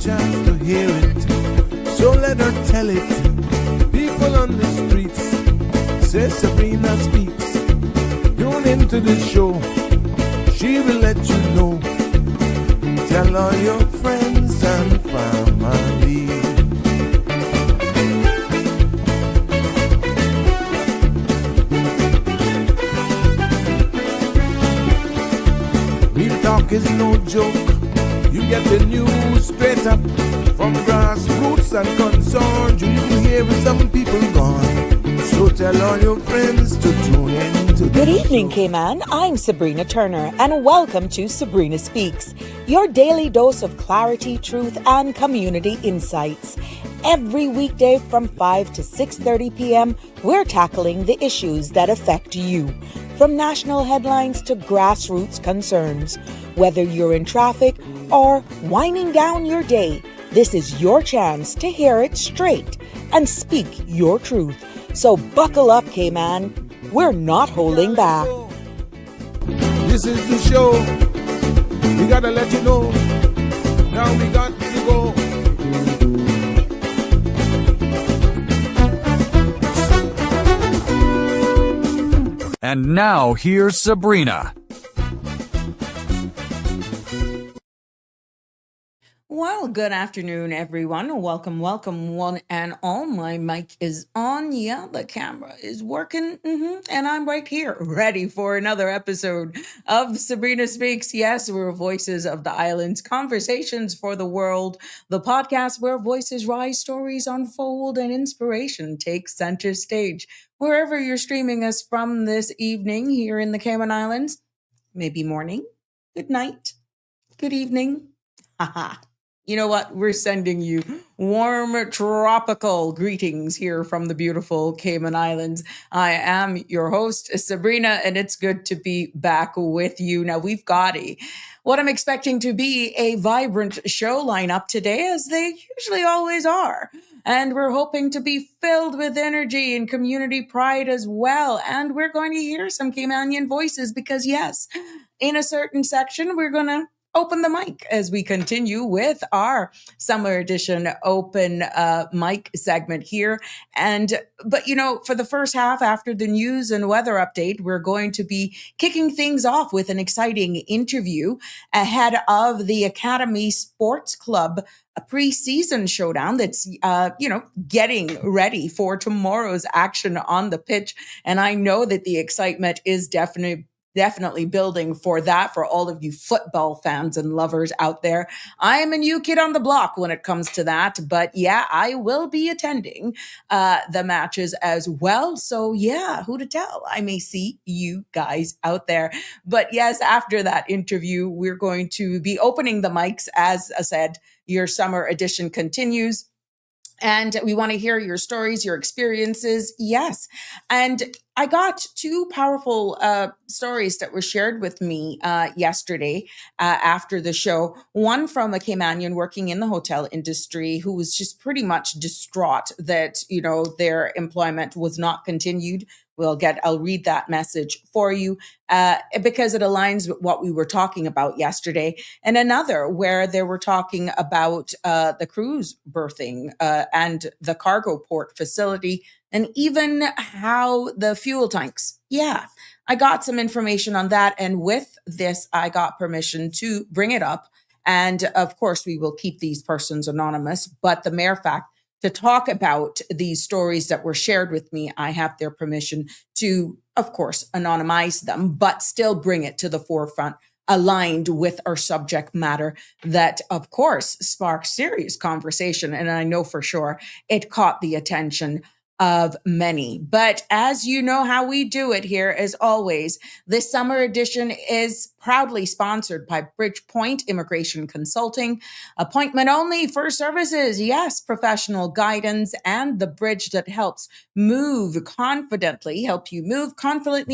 chance to hear it, so let her tell it. People on the streets say Sabrina speaks. Tune into the show, she will let you know. Tell all your friends and family. Real talk is no joke. You get the news straight up from grassroots and concerns. You can hear with some people gone. So tell all your friends to tune in to the Good evening, show. Cayman. I'm Sabrina Turner, and welcome to Sabrina Speaks, your daily dose of clarity, truth, and community insights. Every weekday from 5 to 6:30 p.m., we're tackling the issues that affect you, from national headlines to grassroots concerns. Whether you're in traffic or winding down your day, this is your chance to hear it straight and speak your truth. So buckle up, Cayman. We're not holding back. This is the show. We gotta let you know. Now we got to go. And now here's Sabrina. Well, good afternoon, everyone. Welcome, one and all. My mic is on. Yeah, the camera is working. And I'm right here, ready for another episode of Sabrina Speaks. Yes, we're Voices of the Islands, conversations for the world, the podcast where voices rise, stories unfold, and inspiration takes center stage. Wherever you're streaming us from this evening here in the Cayman Islands, maybe morning, good night, good evening. Haha. You know what? We're sending you warm tropical greetings here from the beautiful Cayman Islands. I am your host, Sabrina, and it's good to be back with you. Now, we've got what I'm expecting to be a vibrant show lineup today, as they usually always are. And we're hoping to be filled with energy and community pride as well. And we're going to hear some Caymanian voices because, yes, in a certain section, we're going to open the mic as we continue with our summer edition open mic segment here. But for the first half, after the news and weather update, we're going to be kicking things off with an exciting interview ahead of the Academy Sports Club Preseason Showdown that's, getting ready for tomorrow's action on the pitch. And I know that the excitement is definitely building for that, for all of you football fans and lovers out there. I am a new kid on the block when it comes to that, but yeah, I will be attending the matches as well. So yeah, who to tell? I may see you guys out there. But yes, after that interview, we're going to be opening the mics. As I said, your summer edition continues. And we want to hear your stories, your experiences. Yes. And I got two powerful stories that were shared with me yesterday after the show. One from a Caymanian working in the hotel industry who was just pretty much distraught that, their employment was not continued. I'll read that message for you because it aligns with what we were talking about yesterday. And another where they were talking about the cruise berthing and the cargo port facility, and even how the fuel tanks. Yeah, I got some information on that. And with this, I got permission to bring it up. And of course, we will keep these persons anonymous. But the mere fact to talk about these stories that were shared with me, I have their permission to, of course, anonymize them, but still bring it to the forefront, aligned with our subject matter that, of course, sparked serious conversation. And I know for sure it caught the attention of many. But as you know how we do it here, as always, this summer edition is proudly sponsored by Bridgepoint Immigration Consulting. Appointment only for services, yes, professional guidance, and the bridge that help you move confidently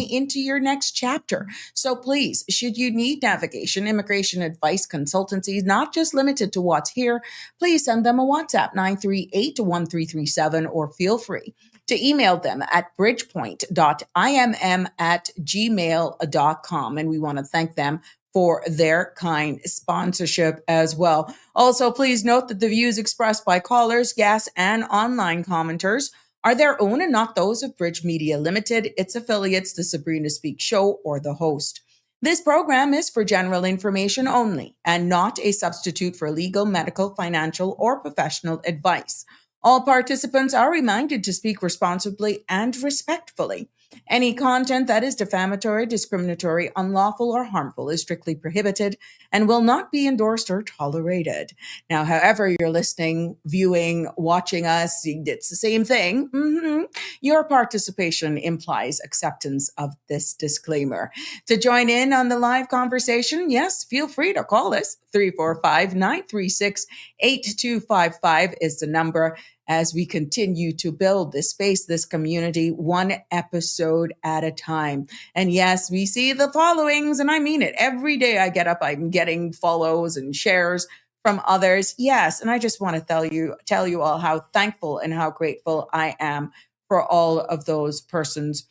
into your next chapter. So please, should you need navigation, immigration advice, consultancies, not just limited to what's here, please send them a WhatsApp 938-1337 or feel free to email them at bridgepoint.imm@gmail.com. And we want to thank them for their kind sponsorship as well. Also, please note that the views expressed by callers, guests, and online commenters are their own and not those of Bridge Media Limited, its affiliates, the Sabrina Speak Show, or the host. This program is for general information only and not a substitute for legal, medical, financial, or professional advice. All participants are reminded to speak responsibly and respectfully. Any content that is defamatory, discriminatory, unlawful, or harmful is strictly prohibited and will not be endorsed or tolerated. Now, however you're listening, viewing, watching us, it's the same thing. Your participation implies acceptance of this disclaimer. To join in on the live conversation, yes, feel free to call us. 345-936-8255 is the number as we continue to build this space, this community, one episode at a time. And yes, we see the followings, and I mean it. Every day I get up, I'm getting follows and shares from others. Yes, and I just want to tell you all how thankful and how grateful I am for all of those persons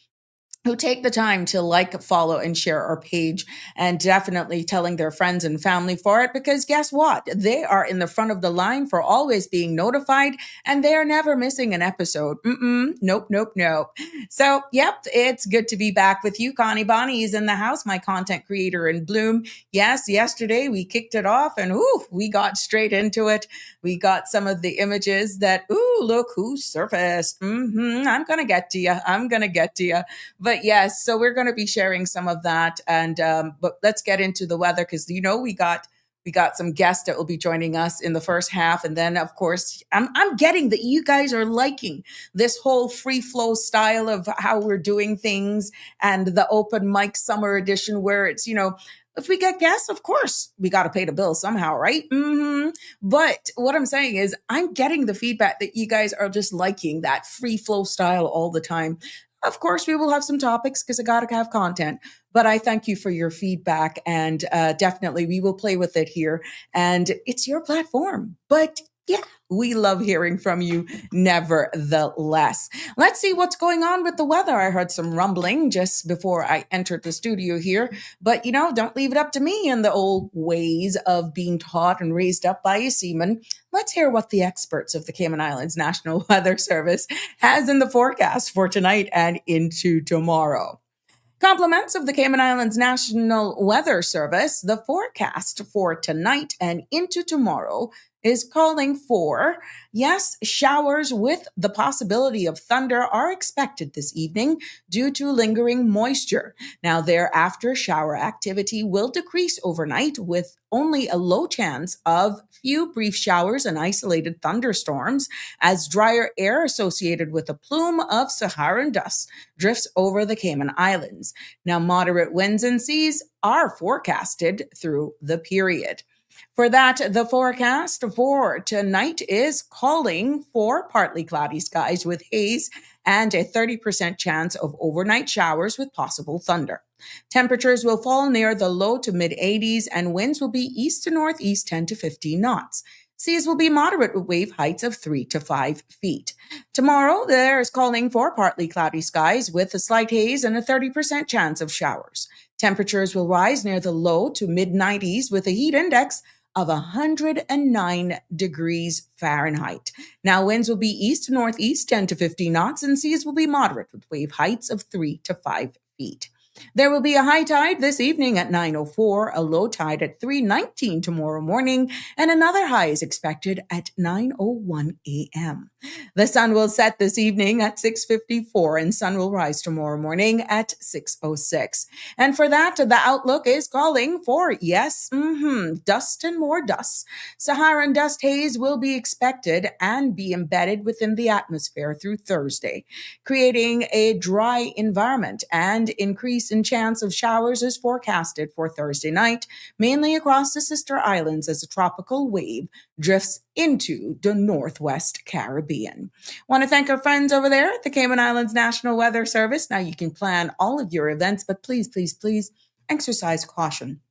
who take the time to like, follow, and share our page, and definitely telling their friends and family for it, because guess what? They are in the front of the line for always being notified, and they are never missing an episode. Nope. So, yep, it's good to be back with you. Connie Bonnie is in the house, my content creator in bloom. Yes, yesterday we kicked it off, and we got straight into it. We got some of the images that, look who surfaced. I'm going to get to you. But yes, so we're going to be sharing some of that, and but let's get into the weather, because we got some guests that will be joining us in the first half, and then of course I'm getting that you guys are liking this whole free flow style of how we're doing things, and the open mic summer edition where it's if we get guests, of course we got to pay the bill somehow, right? But what I'm saying is I'm getting the feedback that you guys are just liking that free flow style all the time. Of course, we will have some topics because I got to have content, but I thank you for your feedback, and definitely we will play with it here, and it's your platform. But yeah, we love hearing from you nevertheless. Let's see what's going on with the weather. I heard some rumbling just before I entered the studio here, but don't leave it up to me and the old ways of being taught and raised up by a seaman. Let's hear what the experts of the Cayman Islands National Weather Service has in the forecast for tonight and into tomorrow. Compliments of the Cayman Islands National Weather Service, the forecast for tonight and into tomorrow is calling for, yes, showers with the possibility of thunder are expected this evening due to lingering moisture. Now, thereafter, shower activity will decrease overnight with only a low chance of few brief showers and isolated thunderstorms as drier air associated with a plume of Saharan dust drifts over the Cayman Islands. Now, moderate winds and seas are forecasted through the period. For that, the forecast for tonight is calling for partly cloudy skies with haze and a 30% chance of overnight showers with possible thunder. Temperatures will fall near the low to mid 80s, and winds will be east to northeast 10 to 15 knots. Seas will be moderate with wave heights of 3 to 5 feet. Tomorrow, there is calling for partly cloudy skies with a slight haze and a 30% chance of showers. Temperatures will rise near the low to mid 90s with a heat index of 109 degrees Fahrenheit. Now, winds will be east to northeast 10 to 15 knots, and seas will be moderate with wave heights of 3 to 5 feet. There will be a high tide this evening at 9:04, a low tide at 3:19 tomorrow morning, and another high is expected at 9:01 a.m. The sun will set this evening at 6:54, and sun will rise tomorrow morning at 6:06. And for that, the outlook is calling for, dust and more dust. Saharan dust haze will be expected and be embedded within the atmosphere through Thursday, creating a dry environment, and increase in chance of showers is forecasted for Thursday night, mainly across the sister islands as a tropical wave drifts into the Northwest Caribbean. Want to thank our friends over there at the Cayman Islands National Weather Service. Now you can plan all of your events, but please, please, please exercise caution.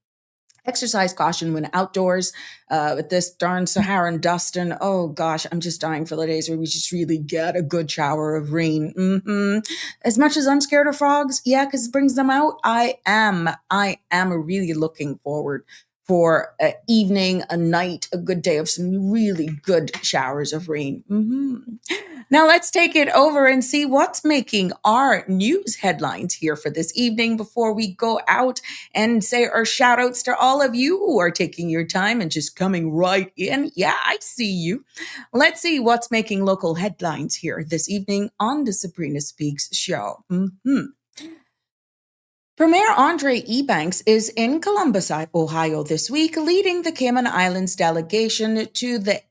Exercise caution when outdoors with this darn Saharan dust. And oh gosh, I'm just dying for the days where we just really get a good shower of rain. As much as I'm scared of frogs, yeah, because it brings them out, I am really looking forward for an evening, a night, a good day of some really good showers of rain. Now let's take it over and see what's making our news headlines here for this evening before we go out and say our shout outs to all of you who are taking your time and just coming right in. Yeah, I see you. Let's see what's making local headlines here this evening on the Sabrina Speaks show. Premier Andre Ebanks is in Columbus, Ohio this week, leading the Cayman Islands delegation to the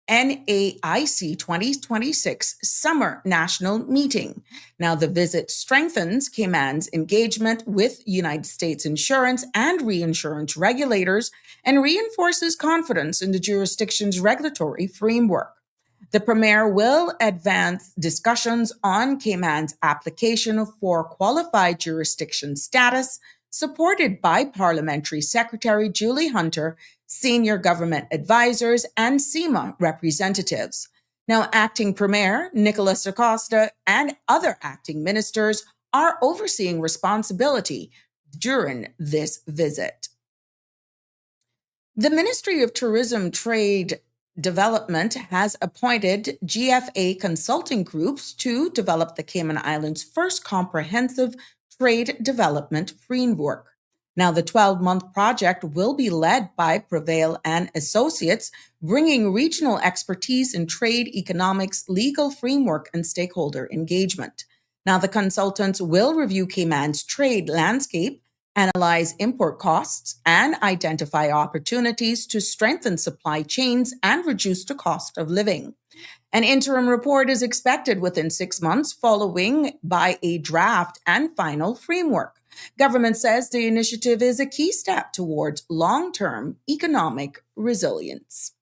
NAIC 2026 Summer National Meeting. Now, the visit strengthens Cayman's engagement with United States insurance and reinsurance regulators and reinforces confidence in the jurisdiction's regulatory framework. The Premier will advance discussions on Cayman's application for qualified jurisdiction status, supported by Parliamentary Secretary Julie Hunter, senior government advisors, and SEMA representatives. Now, Acting Premier Nicholas Acosta and other acting ministers are overseeing responsibility during this visit. The Ministry of Tourism Trade Development has appointed GFA consulting groups to develop the Cayman Islands' first comprehensive trade development framework. Now, the 12-month project will be led by Prevail and Associates, bringing regional expertise in trade, economics, legal framework, and stakeholder engagement. Now, the consultants will review Cayman's trade landscape, analyze import costs, and identify opportunities to strengthen supply chains and reduce the cost of living. An interim report is expected within 6 months, following by a draft and final framework. Government says the initiative is a key step towards long-term economic resilience.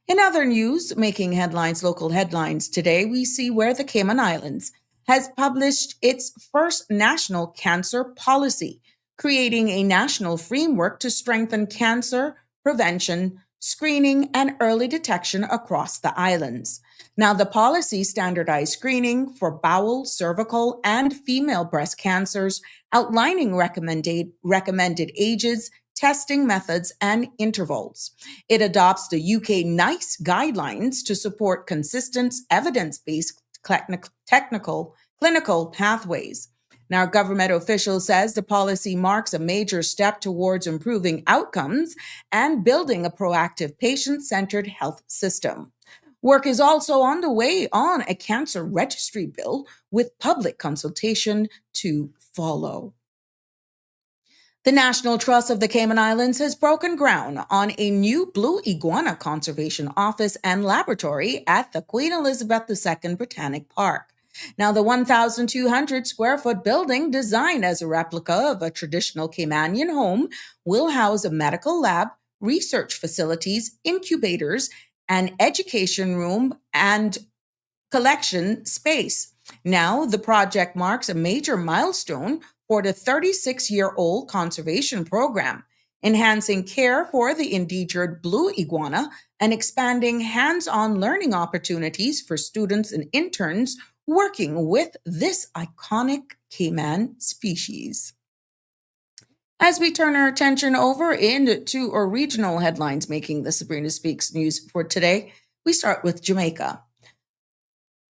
In other news, making headlines, local headlines today, we see where the Cayman Islands has published its first national cancer policy, creating a national framework to strengthen cancer prevention, screening, and early detection across the islands. Now, the policy standardized screening for bowel, cervical, and female breast cancers, outlining recommended ages, testing methods, and intervals. It adopts the UK NICE guidelines to support consistent, evidence-based clinical pathways. Now, government official says the policy marks a major step towards improving outcomes and building a proactive, patient-centered health system. Work is also on the way on a cancer registry bill with public consultation to follow. The National Trust of the Cayman Islands has broken ground on a new blue iguana conservation office and laboratory at the Queen Elizabeth II Botanic Park. Now, the 1,200 square foot building, designed as a replica of a traditional Caymanian home, will house a medical lab, research facilities, incubators, an education room, and collection space. Now, the project marks a major milestone for the 36-year-old conservation program, enhancing care for the endangered blue iguana and expanding hands-on learning opportunities for students and interns working with this iconic Cayman species. As we turn our attention over into our regional headlines making the Sabrina Speaks news for today, we start with Jamaica.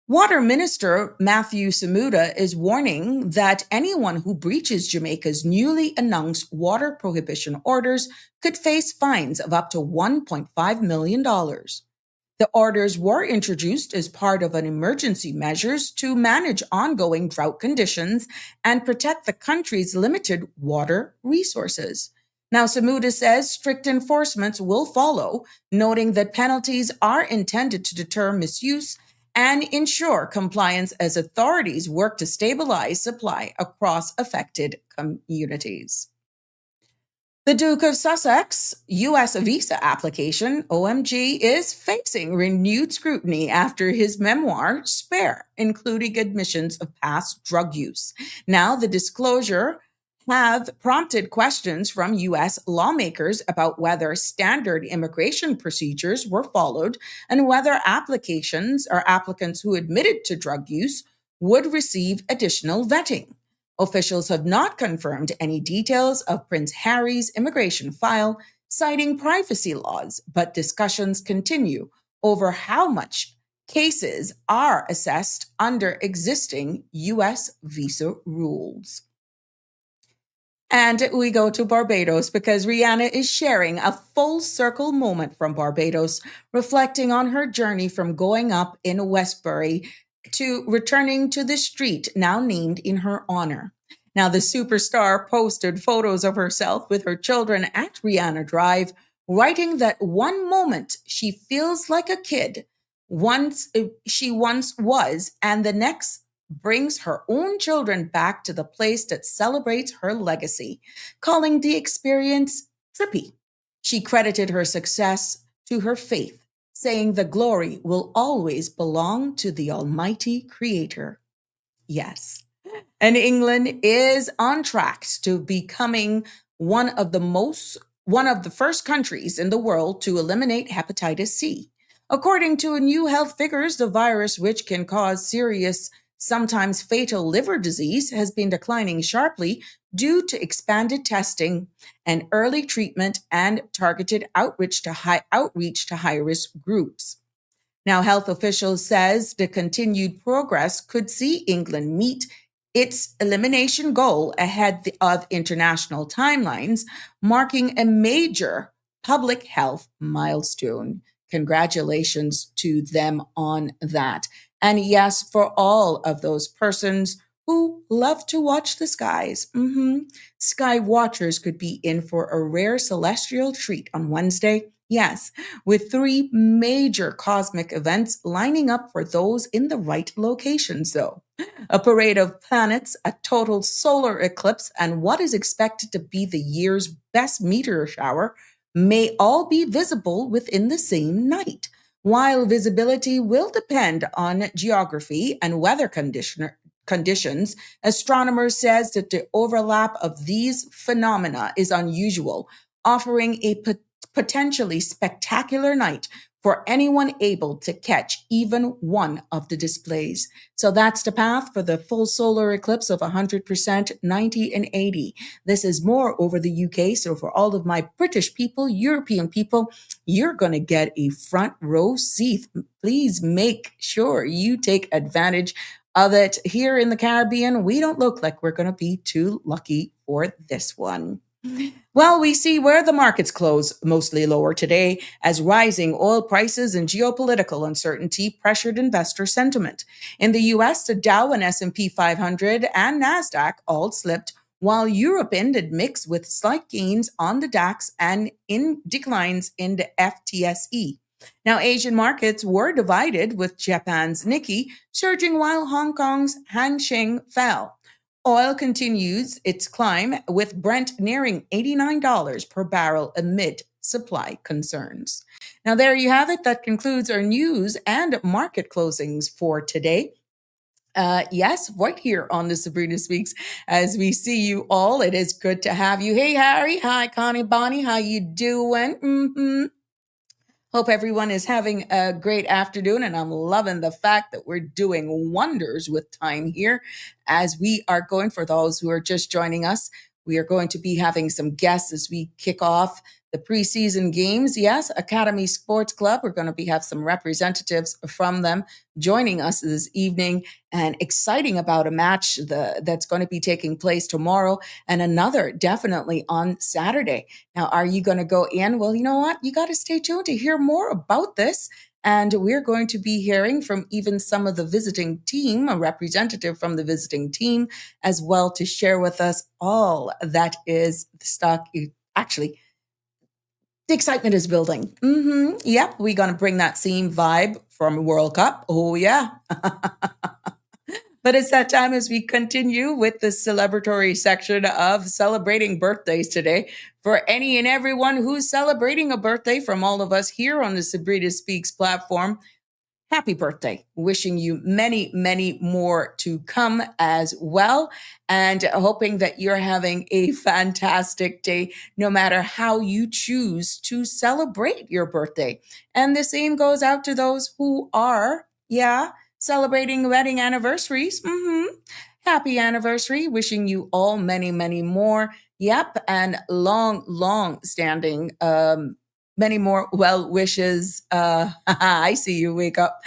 Water Minister Matthew Samuda is warning that anyone who breaches Jamaica's newly announced water prohibition orders could face fines of up to $1.5 million. The orders were introduced as part of an emergency measures to manage ongoing drought conditions and protect the country's limited water resources. Now, Samuda says strict enforcements will follow, noting that penalties are intended to deter misuse and ensure compliance as authorities work to stabilize supply across affected communities. The Duke of Sussex U.S. visa application, OMG, is facing renewed scrutiny after his memoir, Spare, including admissions of past drug use. Now, the disclosure have prompted questions from U.S. lawmakers about whether standard immigration procedures were followed and whether applicants who admitted to drug use would receive additional vetting. Officials have not confirmed any details of Prince Harry's immigration file, citing privacy laws, but discussions continue over how much cases are assessed under existing U.S. visa rules. And we go to Barbados because Rihanna is sharing a full circle moment from Barbados, reflecting on her journey from growing up in Westbury to returning to the street now named in her honor. Now, the superstar posted photos of herself with her children at Rihanna Drive, writing that one moment she feels like a kid she once was, and the next brings her own children back to the place that celebrates her legacy, calling the experience trippy. She credited her success to her faith, saying the glory will always belong to the Almighty Creator. Yes. And England is on track to becoming one of the first countries in the world to eliminate hepatitis C. According to new health figures, the virus, which can cause serious, sometimes fatal liver disease, has been declining sharply due to expanded testing and early treatment and targeted outreach to high-risk groups. Now, health officials says the continued progress could see England meet its elimination goal ahead of international timelines, marking a major public health milestone. Congratulations to them on that. And yes, for all of those persons who love to watch the skies, sky watchers could be in for a rare celestial treat on Wednesday. Yes, with 3 major cosmic events lining up for those in the right locations, though. A parade of planets, a total solar eclipse, and what is expected to be the year's best meteor shower may all be visible within the same night. While visibility will depend on geography and weather conditions, astronomers says that the overlap of these phenomena is unusual, offering a potentially spectacular night for anyone able to catch even one of the displays. So that's the path for the full solar eclipse of 100%, 90, and 80. This is more over the UK. So for all of my British people, European people, you're going to get a front row seat. Please make sure you take advantage of it. Here in the Caribbean, we don't look like we're going to be too lucky for this one. Well, we see where the markets close mostly lower today as rising oil prices and geopolitical uncertainty pressured investor sentiment. In the US, the Dow and S&P 500 and Nasdaq all slipped, while Europe ended mixed with slight gains on the DAX and in declines in the FTSE. Now, Asian markets were divided, with Japan's Nikkei surging while Hong Kong's Hang Seng fell. Oil continues its climb, with Brent nearing $89 per barrel amid supply concerns. Now, there you have it. That concludes our news and market closings for today. Yes, right here on the Sabrina Speaks. As we see you all, it is good to have you. Hey, Harry. Hi, Connie, Bonnie. How you doing? Hope everyone is having a great afternoon, and I'm loving the fact that we're doing wonders with time here as we are going. For those who are just joining us, we are going to be having some guests as we kick off the preseason games. Yes, Academy Sports Club. We're going to have some representatives from them joining us this evening, and exciting about a match that's going to be taking place tomorrow, and another definitely on Saturday. Now, are you going to go in? Well, you know what? You got to stay tuned to hear more about this. And we're going to be hearing from even some of the visiting team, a representative from the visiting team as well, to share with us all that is the stock. Actually, the excitement is building. Yep, we're going to bring that same vibe from World Cup. Oh, yeah. But it's that time as we continue with the celebratory section of celebrating birthdays today. For any and everyone who's celebrating a birthday from all of us here on the Sabrina Speaks platform, happy birthday. Wishing you many, many more to come as well. And hoping that you're having a fantastic day, no matter how you choose to celebrate your birthday. And the same goes out to those who are, celebrating wedding anniversaries. Happy anniversary. Wishing you all many, many more. Yep. And long, long standing, many more well wishes. I see you, wake up.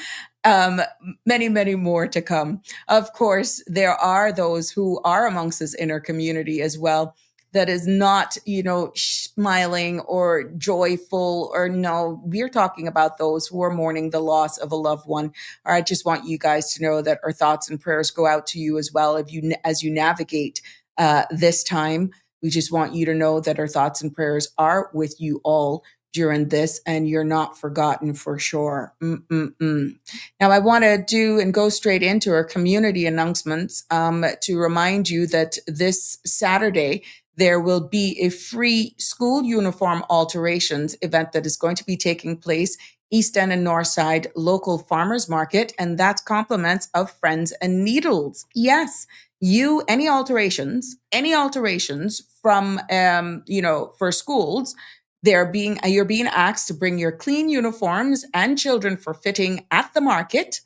Many, many more to come. Of course, there are those who are amongst this inner community as well that is not, smiling or joyful, or no, we're talking about those who are mourning the loss of a loved one. Or I just want you guys to know that our thoughts and prayers go out to you as well. As you navigate this time, we just want you to know that our thoughts and prayers are with you all during this, and you're not forgotten for sure. Now, I want to do and go straight into our community announcements to remind you that this Saturday, there will be a free school uniform alterations event that is going to be taking place East End and North Side local farmers market, and that's compliments of Friends and Needles. Yes, any alterations from for schools, you're being asked to bring your clean uniforms and children for fitting at the market.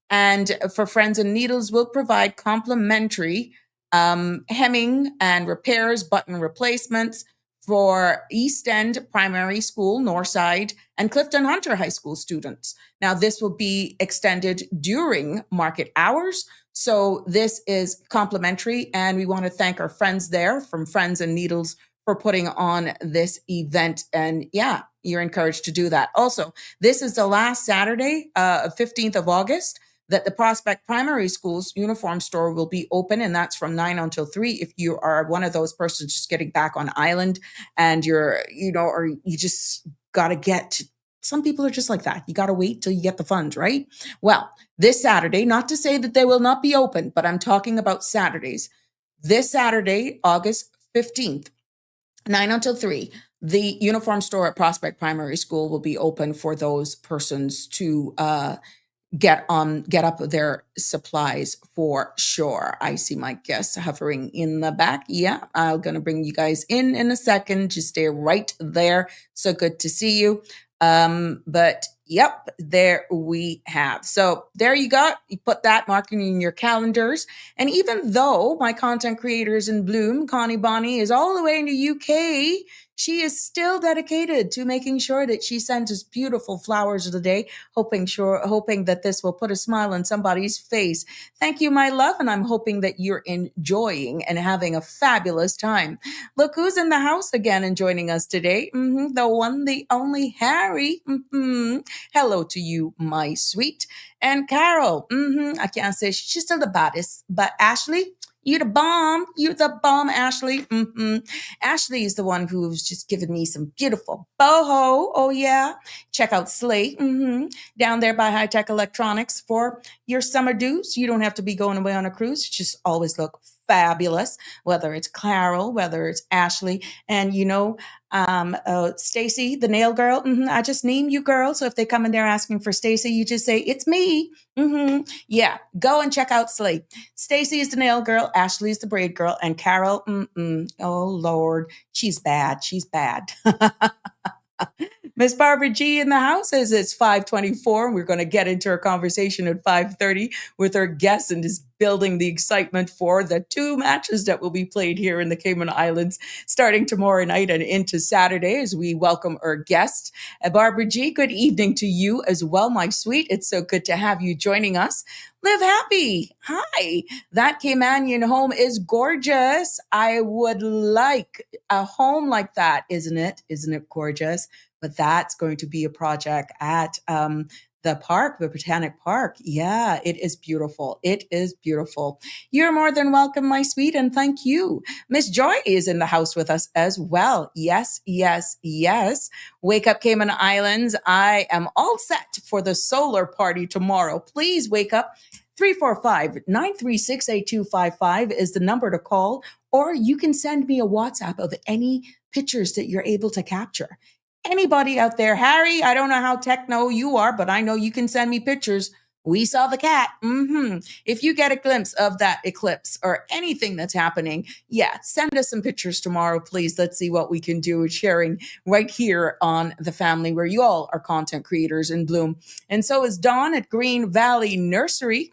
And for Friends and Needles will provide complimentary hemming and repairs, button replacements for East End Primary School, Northside, and Clifton Hunter High School students. Now, this will be extended during market hours. So this is complimentary, and we want to thank our friends there from Friends and Needles for putting on this event. And yeah, you're encouraged to do that. Also, this is the last Saturday, 15th of August, that the Prospect Primary School's uniform store will be open, and that's from 9 until 3. If you are one of those persons just getting back on island and or you just got to get, some people are just like that. You got to wait till you get the funds, right? Well, this Saturday, not to say that they will not be open, but I'm talking about Saturdays. This Saturday, August 15th, 9 until 3, the uniform store at Prospect Primary School will be open for those persons to get up their supplies for sure. I see my guests hovering in the back. Yeah, I'm going to bring you guys in a second. Just stay right there. So good to see you. But yep, there we have. So there you go. You put that marking in your calendars. And even though my content creators in Bloom, Connie Bonnie, is all the way in the UK, she is still dedicated to making sure that she sends us beautiful flowers of the day, hoping that this will put a smile on somebody's face. Thank you, my love, and I'm hoping that you're enjoying and having a fabulous time. Look who's in the house again and joining us today. The one, the only Harry. Hello to you, my sweet. And Carol. I can't say she's still the baddest, but Ashley, you the bomb. You the bomb, Ashley. Ashley is the one who's just given me some beautiful boho. Oh, yeah. Check out Slate down there by High Tech Electronics for your summer dues. You don't have to be going away on a cruise. Just always look fabulous, whether it's Carol, whether it's Ashley, and Stacy, the nail girl. I just name you girl. So if they come in there asking for Stacy, you just say, it's me. Yeah, go and check out Slate. Stacy is the nail girl, Ashley is the braid girl, and Carol, oh Lord, she's bad. She's bad. Miss Barbara G in the house as it's 5:24. We're going to get into our conversation at 5:30 with our guests and just building the excitement for the 2 matches that will be played here in the Cayman Islands starting tomorrow night and into Saturday as we welcome our guest. Barbara G, good evening to you as well, my sweet. It's so good to have you joining us. Live happy. Hi. That Caymanian home is gorgeous. I would like a home like that, isn't it? Isn't it gorgeous? But that's going to be a project at the park, the Botanic Park. Yeah, it is beautiful. It is beautiful. You're more than welcome, my sweet, and thank you. Miss Joy is in the house with us as well. Yes, yes, yes. Wake up, Cayman Islands. I am all set for the solar party tomorrow. Please wake up. 345-936-8255 is the number to call, or you can send me a WhatsApp of any pictures that you're able to capture. Anybody out there, Harry, I don't know how techno you are, but I know you can send me pictures. We saw the cat. If you get a glimpse of that eclipse or anything that's happening, yeah, send us some pictures tomorrow, please. Let's see what we can do with sharing right here on The Family, where you all are content creators in bloom. And so is Dawn at Green Valley Nursery,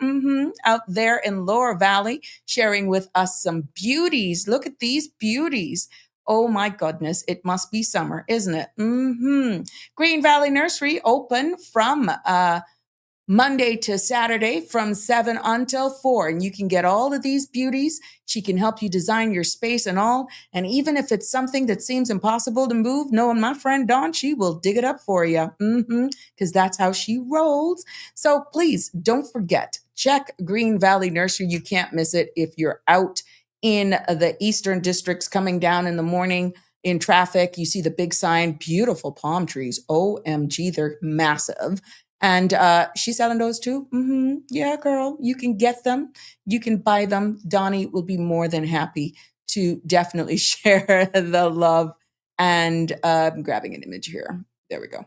out there in Lower Valley, sharing with us some beauties. Look at these beauties. Oh my goodness, it must be summer, isn't it? Green Valley Nursery open from Monday to Saturday from 7 until 4. And you can get all of these beauties. She can help you design your space and all. And even if it's something that seems impossible to move, knowing my friend Dawn, she will dig it up for you. Because that's how she rolls. So please don't forget, check Green Valley Nursery. You can't miss it if you're out in the Eastern districts coming down in the morning in traffic. You see the big sign, beautiful palm trees. OMG, they're massive. And she's selling those too. Yeah, girl, you can get them. You can buy them. Donnie will be more than happy to definitely share the love. And I'm grabbing an image here. There we go.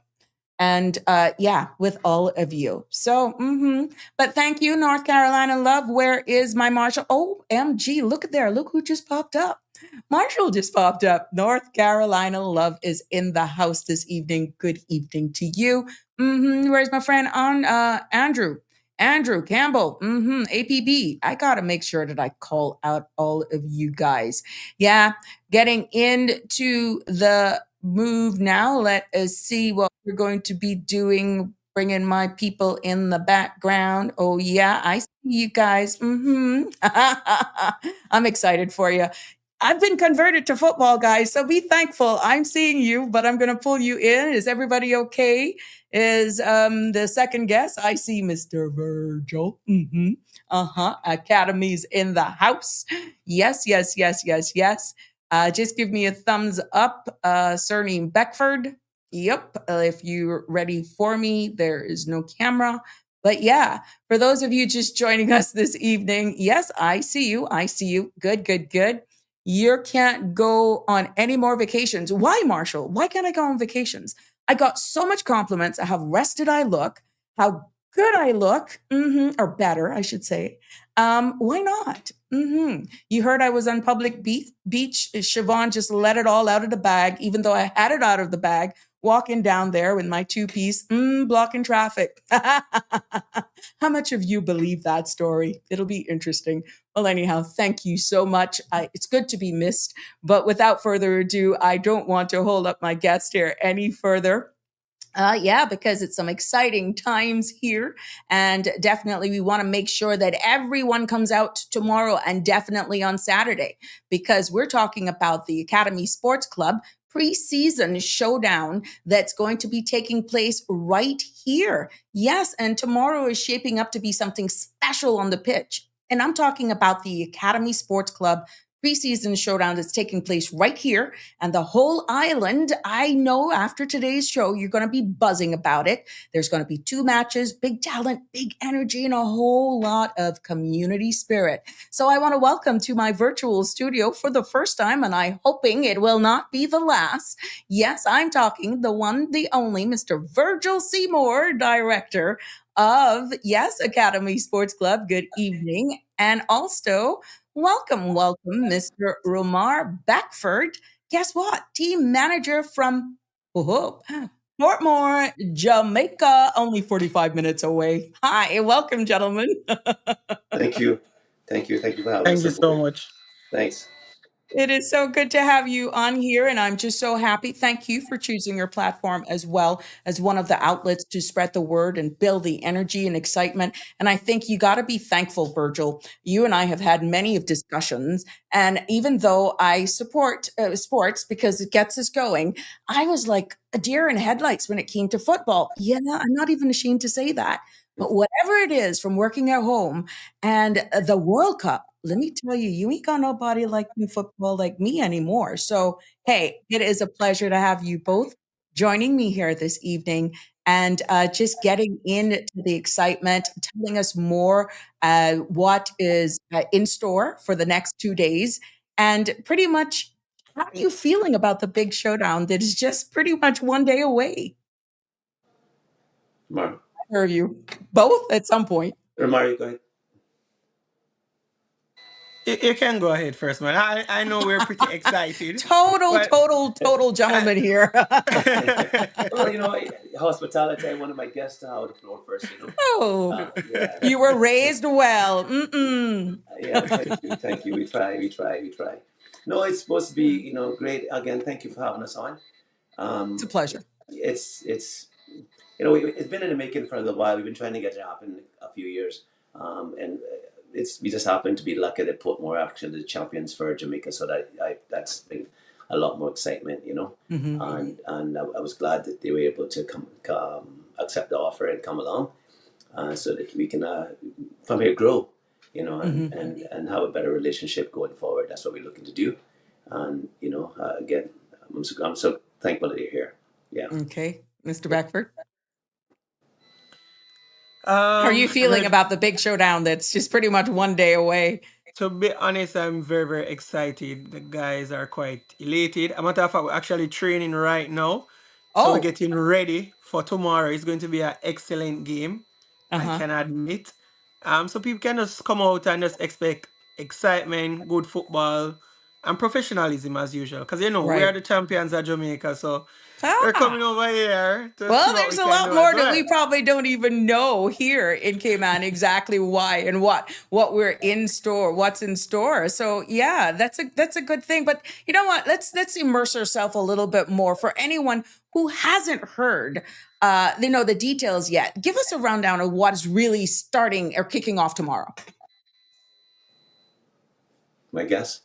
And yeah, with all of you. So, but thank you, North Carolina love. Where is my Marshall? OMG, look at there. Look who just popped up. Marshall just popped up. North Carolina love is in the house this evening. Good evening to you. Where's my friend on Andrew? Andrew Campbell, APB. I got to make sure that I call out all of you guys. Yeah, getting into the move now. Let us see what we're going to be doing. Bringing my people in the background. Oh, yeah, I see you guys. I'm excited for you. I've been converted to football, guys, so be thankful. I'm seeing you, but I'm going to pull you in. Is everybody okay? Is the second guest? I see Mr. Virgil. Academy's in the house. Yes, yes, yes, yes, yes. Just give me a thumbs up, surname Beckford. Yep, if you're ready for me, there is no camera. But yeah, for those of you just joining us this evening, yes, I see you. I see you. Good, good, good. You can't go on any more vacations. Why, Marshall? Why can't I go on vacations? I got so much compliments of how rested I look, how good I look, or better, I should say. Why not? You heard I was on public beach. Siobhan just let it all out of the bag, even though I had it out of the bag, walking down there with my two-piece, blocking traffic. How much of you believe that story? It'll be interesting. Well, anyhow, thank you so much. It's good to be missed. But without further ado, I don't want to hold up my guest here any further. Yeah, because it's some exciting times here. And definitely we want to make sure that everyone comes out tomorrow and definitely on Saturday, because we're talking about the Academy Sports Club Preseason Showdown that's going to be taking place right here. Yes, and tomorrow is shaping up to be something special on the pitch. And I'm talking about the Academy Sports Club Preseason Showdown that's taking place right here, and the whole island. I know after today's show, you're going to be buzzing about it. There's going to be 2 matches, big talent, big energy, and a whole lot of community spirit. So I want to welcome to my virtual studio for the first time, and I'm hoping it will not be the last. Yes, I'm talking the one, the only, Mr. Virgil Seymour, director of, yes, Academy Sports Club. Good evening. And also, welcome, Mr. Romar Beckford. Guess what? Team manager from Portmore, Jamaica, only 45 minutes away. Hi, welcome, gentlemen. Thank you. Thank you. Thank you for having Thank us you so aboard. much. Thanks. It is so good to have you on here, and I'm just so happy. Thank you for choosing your platform as well as one of the outlets to spread the word and build the energy and excitement. And I think you got to be thankful, Virgil. You and I have had many of discussions, and even though I support sports because it gets us going, I was like a deer in headlights when it came to football. Yeah, I'm not even ashamed to say that. But whatever it is, from working at home and the World Cup, let me tell you, you ain't got nobody like in football like me anymore. So, hey, it is a pleasure to have you both joining me here this evening and just getting into the excitement, telling us more what is in store for the next 2 days, and pretty much How are you feeling about the big showdown that is just pretty much one day away? Mar- Or you both at some point? Mario, go ahead. You can go ahead first, man. I know we're pretty excited, Total, but total, total I, gentleman here. Well, hospitality. I wanted my guests to have the floor first. Oh, Yeah, you were raised well. Mm-mm. yeah. Thank you. We try. No, it's supposed to be, great. Again, thank you for having us on. It's a Um, pleasure. it's it's been in the making for a little while. We've been trying to get it happen a few years, and we just happened to be lucky to put more action to the champions for Jamaica. So that's been a lot more excitement, Mm-hmm. and I was glad that they were able to come accept the offer and come along, so that we can from here grow, Mm-hmm. and have a better relationship going forward. That's what we're looking to do, and again, I'm so thankful that you're here. Yeah. Okay, Mr. Beckford, how are you feeling ready. about the big showdown that's just pretty much one day away? To be honest, I'm very, very excited. The guys are quite elated. A matter of fact, we're actually training right now. So we're Oh, getting ready for tomorrow. It's going to be an excellent game, I uh-huh. can admit. So people can just come out and just expect excitement, good football, and professionalism as usual. Because we are Right. the champions of Jamaica. So we're coming Ah. over here to see Well, what we there's a can lot do as more that we well. probably don't even know here in Cayman exactly why and what we're in store, what's in store. So yeah, that's a good thing. But you know what? Let's immerse ourselves a little bit more for anyone who hasn't heard the details yet. Give us a rundown of what's really starting or kicking off tomorrow. My guess.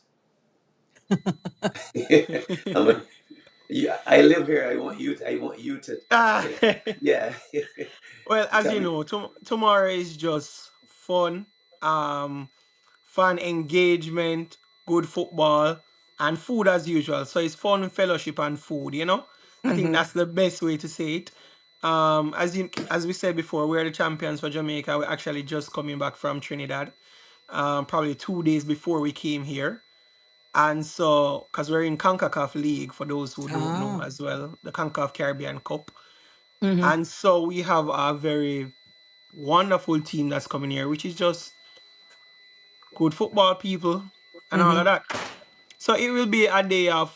I'm Yeah, I live here. I want you Ah. to yeah. Well, as Tell you me. know, tomorrow is just fun, um, fan engagement, good football, and food as usual. So it's fun, fellowship, and food. I think Mm-hmm. that's the best way to say it. As we said before, we're the champions for Jamaica. We're actually just coming back from Trinidad, probably 2 days before we came here. And so, because we're in CONCACAF League, for those who don't know Oh. as well, the CONCACAF Caribbean Cup. Mm-hmm. And so we have a very wonderful team that's coming here, which is just good football people and all of Mm-hmm. that. So it will be a day of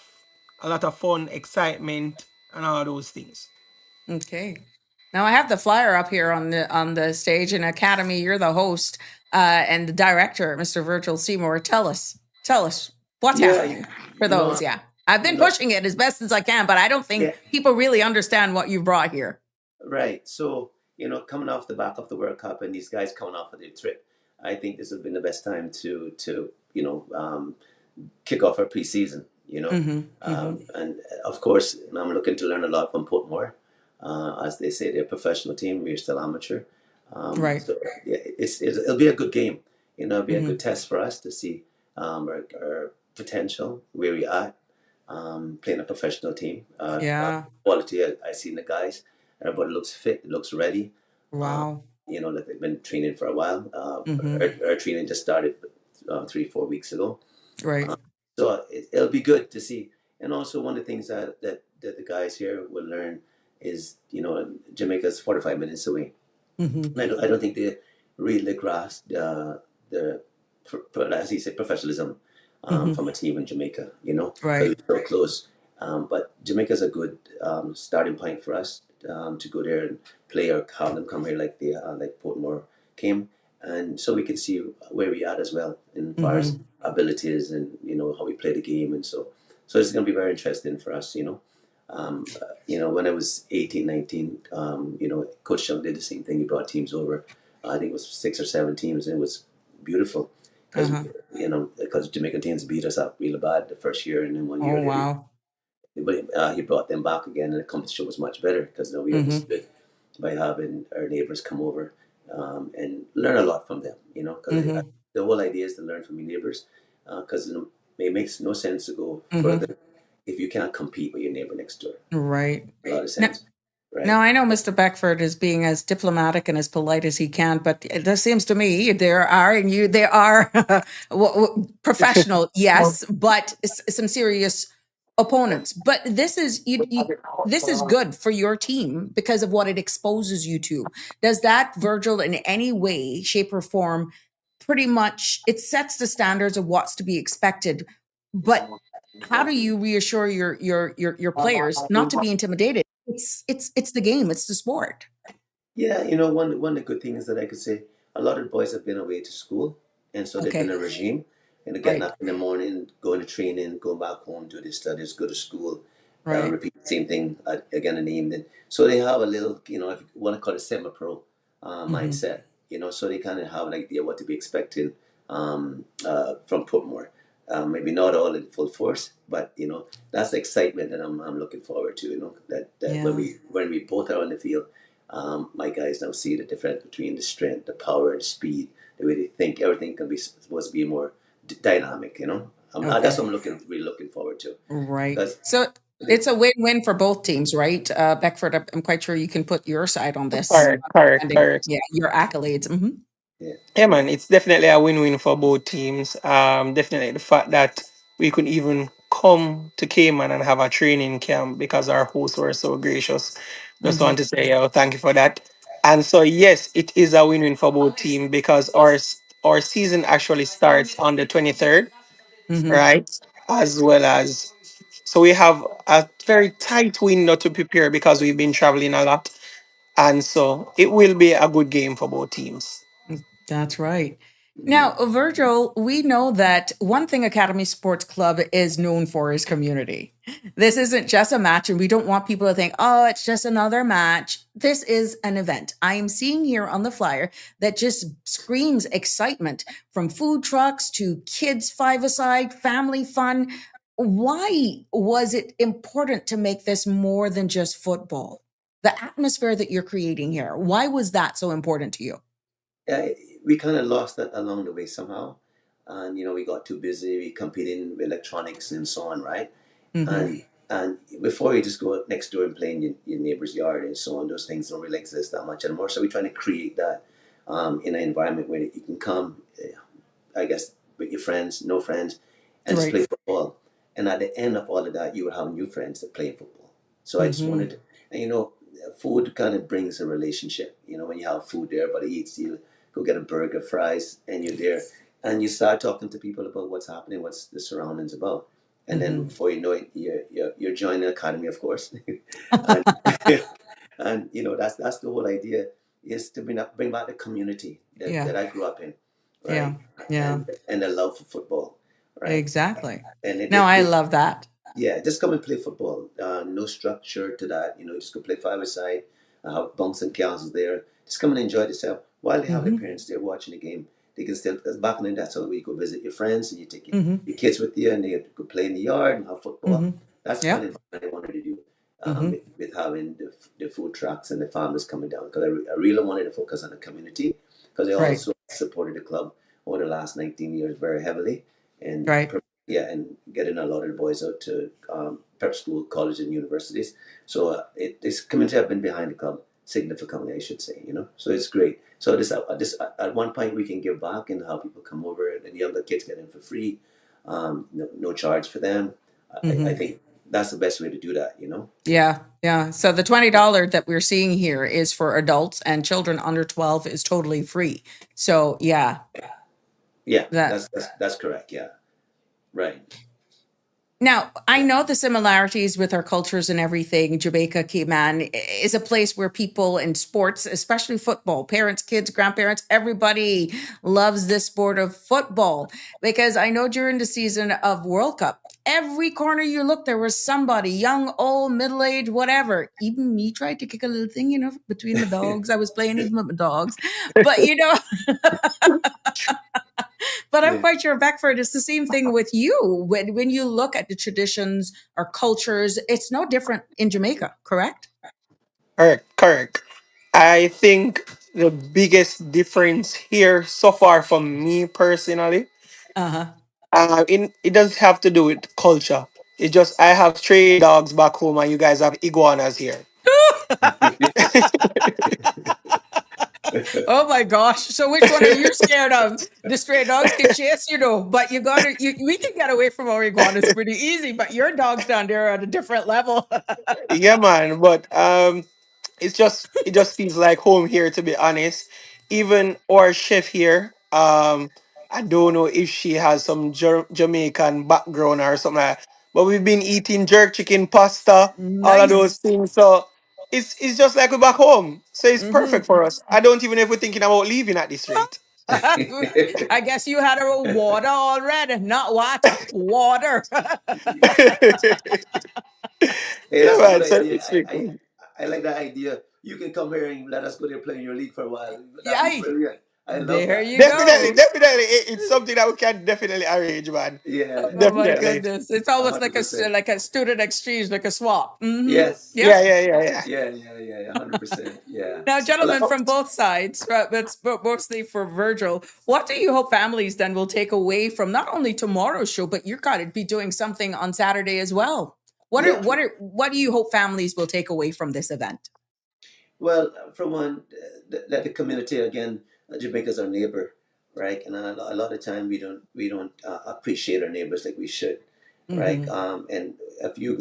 a lot of fun, excitement, and all those things. Okay. Now I have the flyer up here on the stage. In Academy, you're the host and the director, Mr. Virgil Seymour. Tell us what's Yeah, happening for you those. know, Yeah, I've been you know, pushing it as best as I can, but I don't think yeah, people really understand what you brought here. right. So, coming off the back of the World Cup and these guys coming off of their trip, I think this has been the best time to kick off our preseason. Mm-hmm. Mm-hmm. And of course, I'm looking to learn a lot from Portmore. As they say, they're a professional team. We're still amateur. Right. So yeah, it'll be a good game. It'll be a Mm-hmm. good test for us to see our potential, where we are, playing a professional team. Yeah. Quality I see in the guys. Everybody looks fit, looks ready. Uh, Wow. that they've been training for a while. Mm-hmm. Our training just started 3-4 weeks ago. Right. So it'll be good to see. And also one of the things that the guys here will learn is, Jamaica's 45 minutes away. Mm-hmm. And I don't think they really grasp the as you say, professionalism Mm-hmm. from a team in Jamaica, because Right. it's so close. But Jamaica's a good starting point for us to go there and play or have them come here like Portmore came, and so we can see where we are as well in far as Mm-hmm. abilities and how we play the game, and so it's going to be very interesting for us. When I was 18, 19, Coach Chung did the same thing. He brought teams over. I think it was 6 or 7 teams, and it was beautiful because Uh-huh. because Jamaican teams beat us up really bad the first year, and then one year Oh later, wow. but he brought them back again, and the competition was much better because we Mm-hmm. understood by having our neighbors come over and learn a lot from them. Because Mm-hmm. the whole idea is to learn from your neighbors because it makes no sense to go Mm-hmm. further if you can't compete with your neighbor next door. Right. A lot of Now, sense, right? Now, I know Mr. Beckford is being as diplomatic and as polite as he can, but it just seems to me there are professional, Well, yes, but some serious opponents. But this is good for your team because of what it exposes you to. Does that, Virgil, in any way, shape, or form, pretty much it sets the standards of what's to be expected? But how do you reassure your players not to be intimidated? It's the game, it's the sport. Yeah, one of the good things that I could say, a lot of the boys have been away to school, and so they've been Okay, a regime, and they're getting right, up in the morning, going to training, going back home, do their studies, go to school, right. repeat the same thing again in the evening. So they have a little, if you want to call it semi-pro Hmm. mindset, so they kind of have an idea what to be expecting from Portmore. Maybe not all in full force, but that's the excitement that I'm looking forward to. That when Yeah. we both are on the field, my guys now see the difference between the strength, the power, the speed, the way they think. Everything can be supposed to be more dynamic. That's Okay. what I'm really looking forward to Right. because So it's a win-win for both teams, right? Beckford, I'm quite sure you can put your side on this, Correct, correct, understanding, correct. yeah, your accolades. Hmm. yeah, Yeah, man, it's definitely a win-win for both teams. Definitely the fact that we could even come to Cayman and have a training camp because our hosts were so gracious. Just want Hmm. to say, thank you for that. And so, yes, it is a win-win for both teams because our season actually starts on the 23rd, Hmm. right? As well as, so we have a very tight window to prepare because we've been traveling a lot. And so it will be a good game for both teams. That's right. mhm. Now, Virgil, we know that one thing Academy Sports Club is known for is community. This isn't just a match, and we don't want people to think, oh, it's just another match. This is an event. I am seeing here on the flyer that just screams excitement from food trucks to kids five-a-side, family fun. Why was it important to make this more than just football? The atmosphere that you're creating here, why was that so important to you? Yeah, we kind of lost that along the way somehow, and we got too busy. We competing with electronics and so on, right? Hmm. And before you just go next door and play in your neighbor's yard and so on, those things don't really exist that much anymore. So we're trying to create that in an environment where you can come, I guess, with your friends, no friends, and just Right. play football. And at the end of all of that, you will have new friends that play football. So I just Hmm. wanted, and food kind of brings a relationship. When you have food there, everybody eats, you go get a burger, fries, and you're there, and you start talking to people about what's happening, what's the surroundings about, and then Hmm. before you know it, you're joining the academy, of course, and and that's the whole idea is to bring back the community Yeah. that I grew up in, Yeah. right? Yeah. And the love for football, right? Exactly. And it No, just I love that. yeah, just come and play football. No structure to that. Just go play five-a-side. Have bunks and castles there. Just come and enjoy yourself while they have their Hmm. parents there watching the game. They can still, because back then that's how we go visit your friends and you take Hmm. your kids with you and they go play in the yard and have football. Hmm. That's kind Yep. of what I wanted to do Hmm. with having the food trucks and the farmers coming down. Because I really wanted to focus on the community because I Right. also supported the club over the last 19 years very heavily. And Right. yeah, and getting a lot of the boys out to prep school, college, and universities. So this community have been behind the club significantly, I should say. So it's great. So this at one point we can give back and have people come over and the younger kids get in for free, no charge for them. I Hmm. think that's the best way to do that. Yeah. Yeah. So the $20 that we're seeing here is for adults, and children under 12 is totally free. So yeah, Yeah, that. that's correct. Yeah, right. Now, I know the similarities with our cultures and everything. Jamaica, Cayman is a place where people in sports, especially football, parents, kids, grandparents, everybody loves this sport of football. Because I know during the season of World Cup, every corner you look, there was somebody, young, old, middle aged, whatever. Even me tried to kick a little thing, between my dogs. I was playing even with my dogs. But, but I'm Yeah. quite sure, Beckford, it's the same thing with you. When you look at the traditions or cultures, it's no different in Jamaica, correct? Correct, correct. I think the biggest difference here so far for me personally, Uh-huh. it doesn't have to do with culture. It just I have stray dogs back home and you guys have iguanas here. Oh my gosh. So which one are you scared of? The stray dogs can chase you though, but we can get away from our iguanas pretty easy, but your dogs down there are at a different level. Yeah, man. But it just feels like home here, to be honest. Even our chef here, I don't know if she has some Jamaican background or something like that, but we've been eating jerk chicken, pasta, all of those Nice. things. So it's just like we're back home. So it's Hmm. perfect for us. I don't even know if we're thinking about leaving at this rate. I guess you had a water already, not water, water. Hey, Yeah, that's a good man. So idea. it's been I like that idea. You can come here and let us go there play in your league for a while. That'd be Yay. brilliant. I love There that. you definitely, go. definitely. It's something that we can definitely arrange, man. Yeah, Oh my yeah, Definitely. goodness. It's almost like 100%. like a student exchange, like a swap. Hmm. Yes. Yep. Yeah, yeah, yeah, yeah. Yeah, 100%. Yeah. Now, Well, gentlemen, from both sides, but mostly for Virgil, what do you hope families then will take away from not only tomorrow's show, but you're got to be doing something on Saturday as well? yeah. What do you hope families will take away from this event? Well, from one, that the community again, Jamaica's our neighbor, right? And a lot of time we don't appreciate our neighbors like we should, right? Hmm. And if you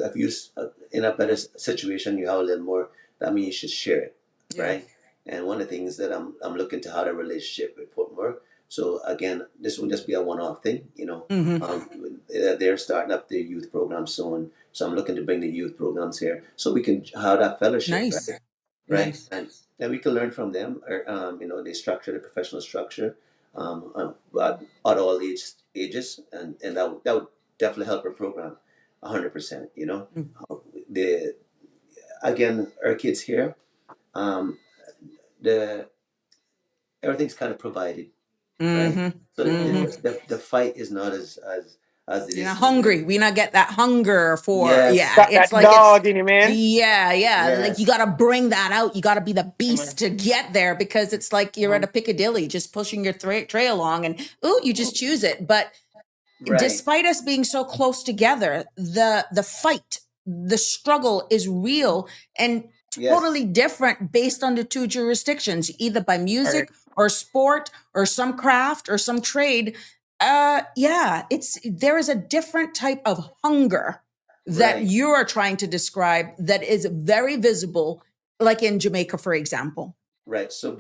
in a better situation, you have a little more. That means you should share it, Yeah. right? And one of the things that I'm looking to how the relationship with Portmore. So again, this will just be a one-off thing, you know. Hmm. They're starting up their youth program soon, so I'm looking to bring the youth programs here so we can have that fellowship, Nice. right? Right? Nice. And we can learn from them, or the structure, the professional structure, but at all ages, and that would definitely help our program, 100%. The again, our kids here, um, the everything's kind of provided, right? Hmm. So Hmm. the fight is not as it You're is not in the hungry. beginning. We not get that hunger for, Yes, yeah, Got it's that like it's, dog in you, man. yeah, yeah. Like you got yes, to bring that out. You got to be the Yeah, beast man. to get there because it's like you're at a Mhm. Piccadilly just pushing your tray along and, ooh, you just choose it. But right, despite us being so close together, the fight, the struggle is real and totally yes, different based on the two jurisdictions, either by All music or sport or some craft or some trade. Yeah, it's there is a different type of hunger that right. you are trying to describe that is very visible, like in Jamaica, for example. Right. So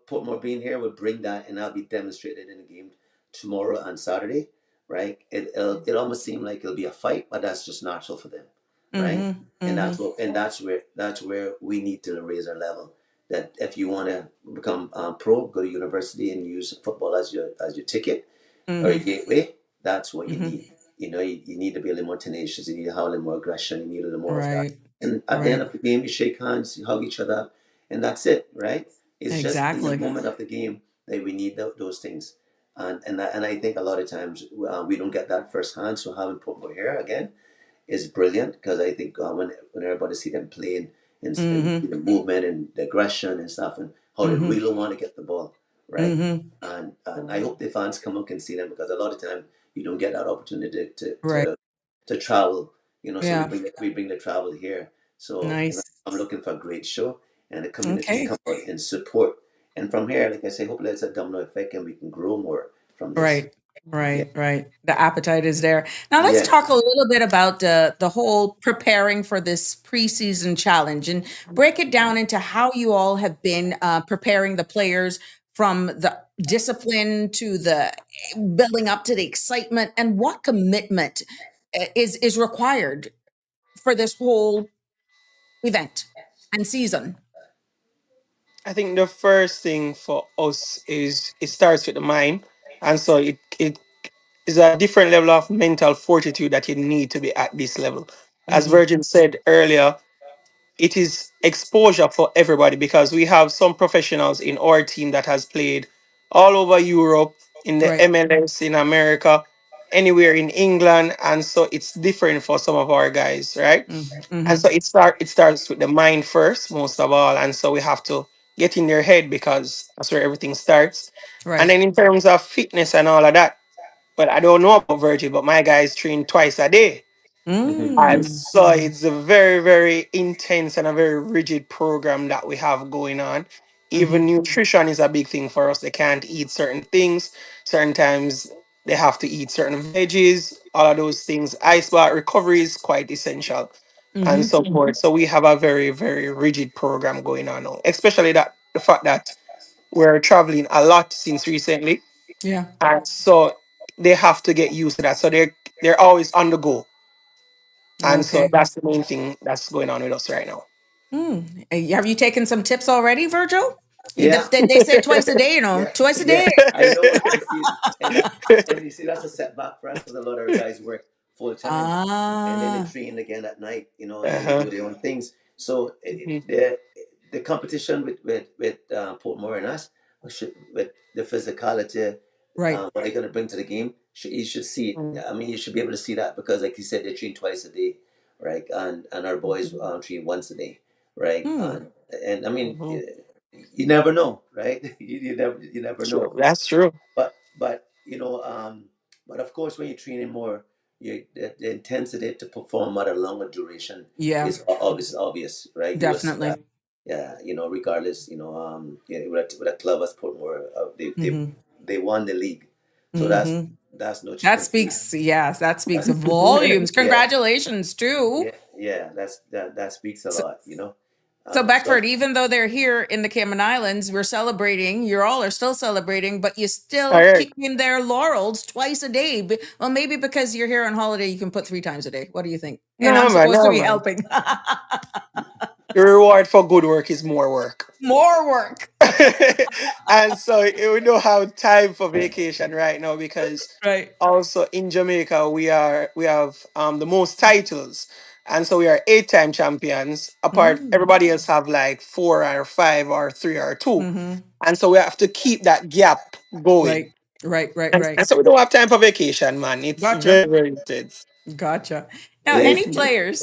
Portmore being here will bring that, and that'll be demonstrated in the game tomorrow and Saturday. Right. It almost seem like it'll be a fight, but that's just natural for them, right? Mm-hmm. And Mm-hmm. that's where we need to raise our level. That if you want to become pro, go to university and use football as your ticket or your Mm-hmm. gateway. That's what you Mm-hmm. need. You need to be a little more tenacious. You need to have a little more aggression. You need a little more of that. Right. And at the end Right. of the game, you shake hands, you hug each other, and that's it, right? It's just in the Exactly. moment of the game that we need those things, and I think a lot of times we don't get that firsthand. So having Portmore here again is brilliant because I think when everybody see them playing and Mm-hmm. the movement and the aggression and stuff and how they Mm-hmm. really want to get the ball, right? Mm-hmm. And I hope the fans come up and see them because a lot of time you don't get that opportunity to Right. travel. So we Yeah. bring the travel here. So Nice. I'm looking for a great show and the community to Okay. come out and support. And from here, like I say, hopefully it's a domino effect and we can grow more from this. Right. Yeah. Right. Right. The appetite is there. Now let's talk a Yes. little bit about the whole preparing for this preseason challenge and break it down into how you all have been preparing the players from the discipline to the building up to the excitement and what commitment is required for this whole event and season. I think the first thing for us is it starts with the mind, and so it is a different level of mental fortitude that you need to be at this level. As Hmm. Virgin said earlier, it is exposure for everybody because we have some professionals in our team that has played all over Europe, in the Right. MLS in America, anywhere in England, and so it's different for some of our guys, right? And Mm-hmm. so it starts with the mind first, most of all, and so we have to get in their head because that's where everything starts. And Right. then in terms of fitness and all of that, well, I don't know about Virgil, but my guys train twice a day. And Mm. so it's a very, very intense and a very rigid program that we have going on. Even nutrition is a big thing for us. They can't eat certain things. Certain times they have to eat certain veggies. All of those things. Ice bath recovery is quite essential, and Mm-hmm. so forth. So we have a very very rigid program going on now. Especially that the fact that we're traveling a lot since recently, Yeah. and so they have to get used to that. So they're always on the go, and so Okay. that's the main thing that's going on with us right now. Have you taken some tips already, Virgil? Yeah, They say twice a day, yeah, twice a yeah. day. I know, and you see that's a setback for us because a lot of our guys work full time, and then they Ah, train again at night, and then they Uh-huh. do their own things. So Mhm. the competition with Portmore and us, with the physicality, right. what they're going to bring to the game, you should see it. I mean, you should be able to see that because, like you said, they train twice a day, right? And our boys train once a day, right? Hmm. And I mean, Mhm. you never know, right? You never True. know. That's true. But but of course, when you're training more, the intensity to perform at a longer duration Yeah, is obvious, right? You will see that. definitely. Yeah, regardless, yeah, with a club as Portmore, Mm-hmm. they won the league, so Mm-hmm. that's no That chicken feed. speaks, yes, that speaks volumes. Yeah, Congratulations, too. yeah, that speaks a So, lot, so so Beckford, even though they're here in the Cayman Islands, we're celebrating. You all are still celebrating, but you All still right. kick in their laurels twice a day. Well, maybe because you're here on holiday, you can put three times a day. What do you think? And I'm No man, supposed to no be man. helping. The reward for good work is more work. More work. And so we don't have time for vacation right now because Right. also in Jamaica we have the most titles. And so we are 8-time champions. Apart Mm. everybody else have like 4 or 5 or 3 or 2. Mm-hmm. And so we have to keep that gap going. Right. Right. Right. And Right. so we don't have time for vacation, man. It's Gotcha. very, very intense. Gotcha. Now, yeah, any Mhm. players?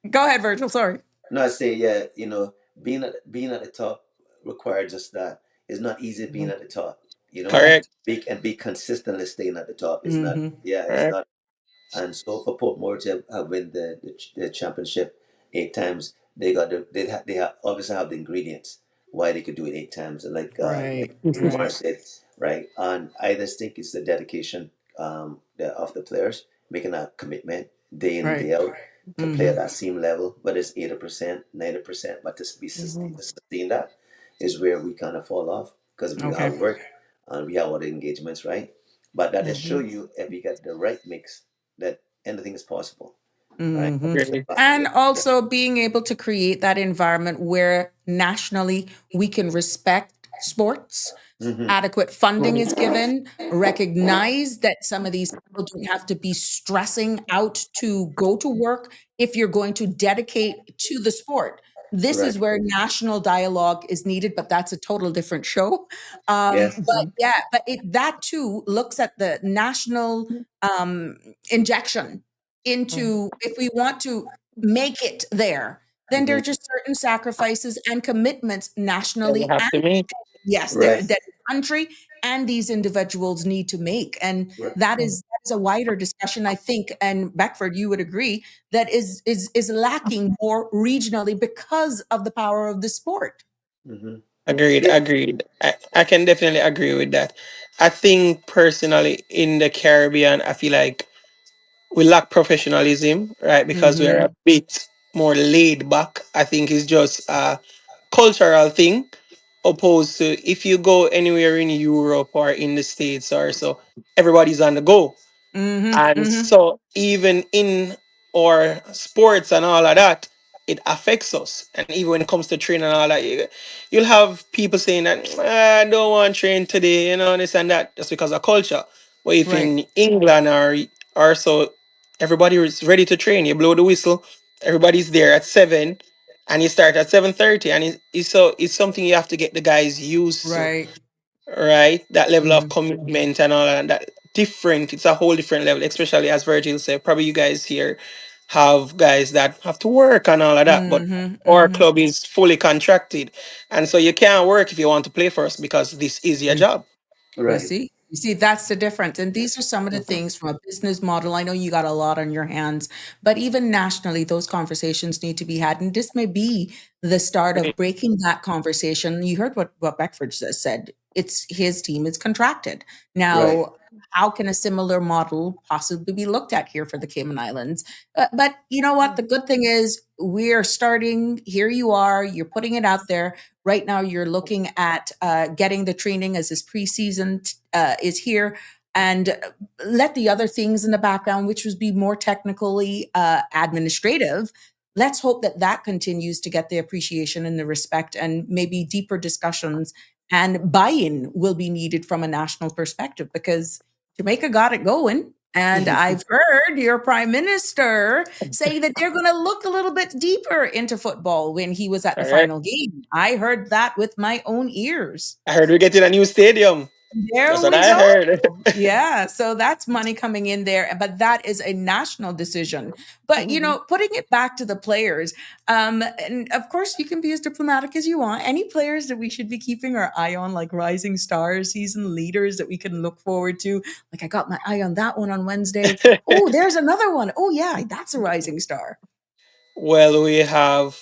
Go ahead, Virgil. Sorry. no, I say, yeah, being at the top requires just that. It's not easy being at the top, Correct. Correct. be consistently staying at the top. It's not, Mm-hmm. yeah, it's Correct. not. And so for Portmore to win the championship 8 times, they have obviously have the ingredients why they could do it 8 times. And like Right. Umar Right. said, right? And I just think it's the dedication of the players making that commitment day in and Right. day out to play at Mm-hmm. that same level, whether it's 80%, 90%, but Mhm. to sustain that is where we kind of fall off because we Okay. have work and we have other engagements, right? But that just show Mm-hmm. you if you get the right mix that anything is possible, right? Mm-hmm. Really. Yeah. And also being able to create that environment where nationally we can respect sports, Hmm. adequate funding is Mhm. given, recognize that some of these people don't have to be stressing out to go to work if you're going to dedicate to the sport. This Right. is where national dialogue is needed, but that's a total different show. Yes. But yeah, but that too looks at the national injection into if we want to make it there, then there Hmm. are just certain sacrifices and commitments That we nationally have and to make. yes, Right. that the country and these individuals need to make. And Right. that is a wider discussion, I think, and Beckford, you would agree, that is lacking more regionally because of the power of the sport. Hmm. Agreed, Yeah. agreed. I can definitely agree with that. I think personally in the Caribbean, I feel like we lack professionalism, right? Because we're a Mm-hmm. bit more laid back. I think it's just a cultural thing, opposed to if you go anywhere in Europe or in the States or so, everybody's on the go. Mm-hmm. And Mm-hmm. so even in our sports and all of that, it affects us. And even when it comes to training and all that, you'll have people saying that "Ah, I don't want to train today, this and that, just because of culture. But if Right. in England or so, everybody is ready to train. You blow the whistle, everybody's there at 7, and you start at 7:30, and it's something you have to get the guys used to, Right. right? That level of Mm-hmm. commitment and all that different. It's a whole different level, especially as Virgil said. Probably you guys here have guys that have to work and all of that, but Mm-hmm. our Mm-hmm. club is fully contracted, and so you can't work if you want to play for us because this is your job. You Right. see? You see, that's the difference. And these are some of the things from a business model. I know you got a lot on your hands, but even nationally, those conversations need to be had. And this may be the start of breaking that conversation. You heard what Beckford just said. It's his team is contracted. Right. Now, how can a similar model possibly be looked at here for the Cayman Islands? But you know what? The good thing is we're starting. Here you are. You're putting it out there. Right now, you're looking at getting the training as this preseason is here, and let the other things in the background, which would be more technically administrative. Let's hope that that continues to get the appreciation and the respect, and maybe deeper discussions and buy-in will be needed from a national perspective because Jamaica got it going. And I've heard your prime minister say that they're going to look a little bit deeper into football when he was at the All right. final game. I heard that with my own ears. I heard we're getting a new stadium. That's There what we I go. heard. Yeah, so that's money coming in there, but that is a national decision. But putting it back to the players, and of course you can be as diplomatic as you want. Any players that we should be keeping our eye on, like rising stars, season leaders that we can look forward to. Like I got my eye on that one on Wednesday. Oh, there's another one. Oh yeah, that's a rising star. Well, we have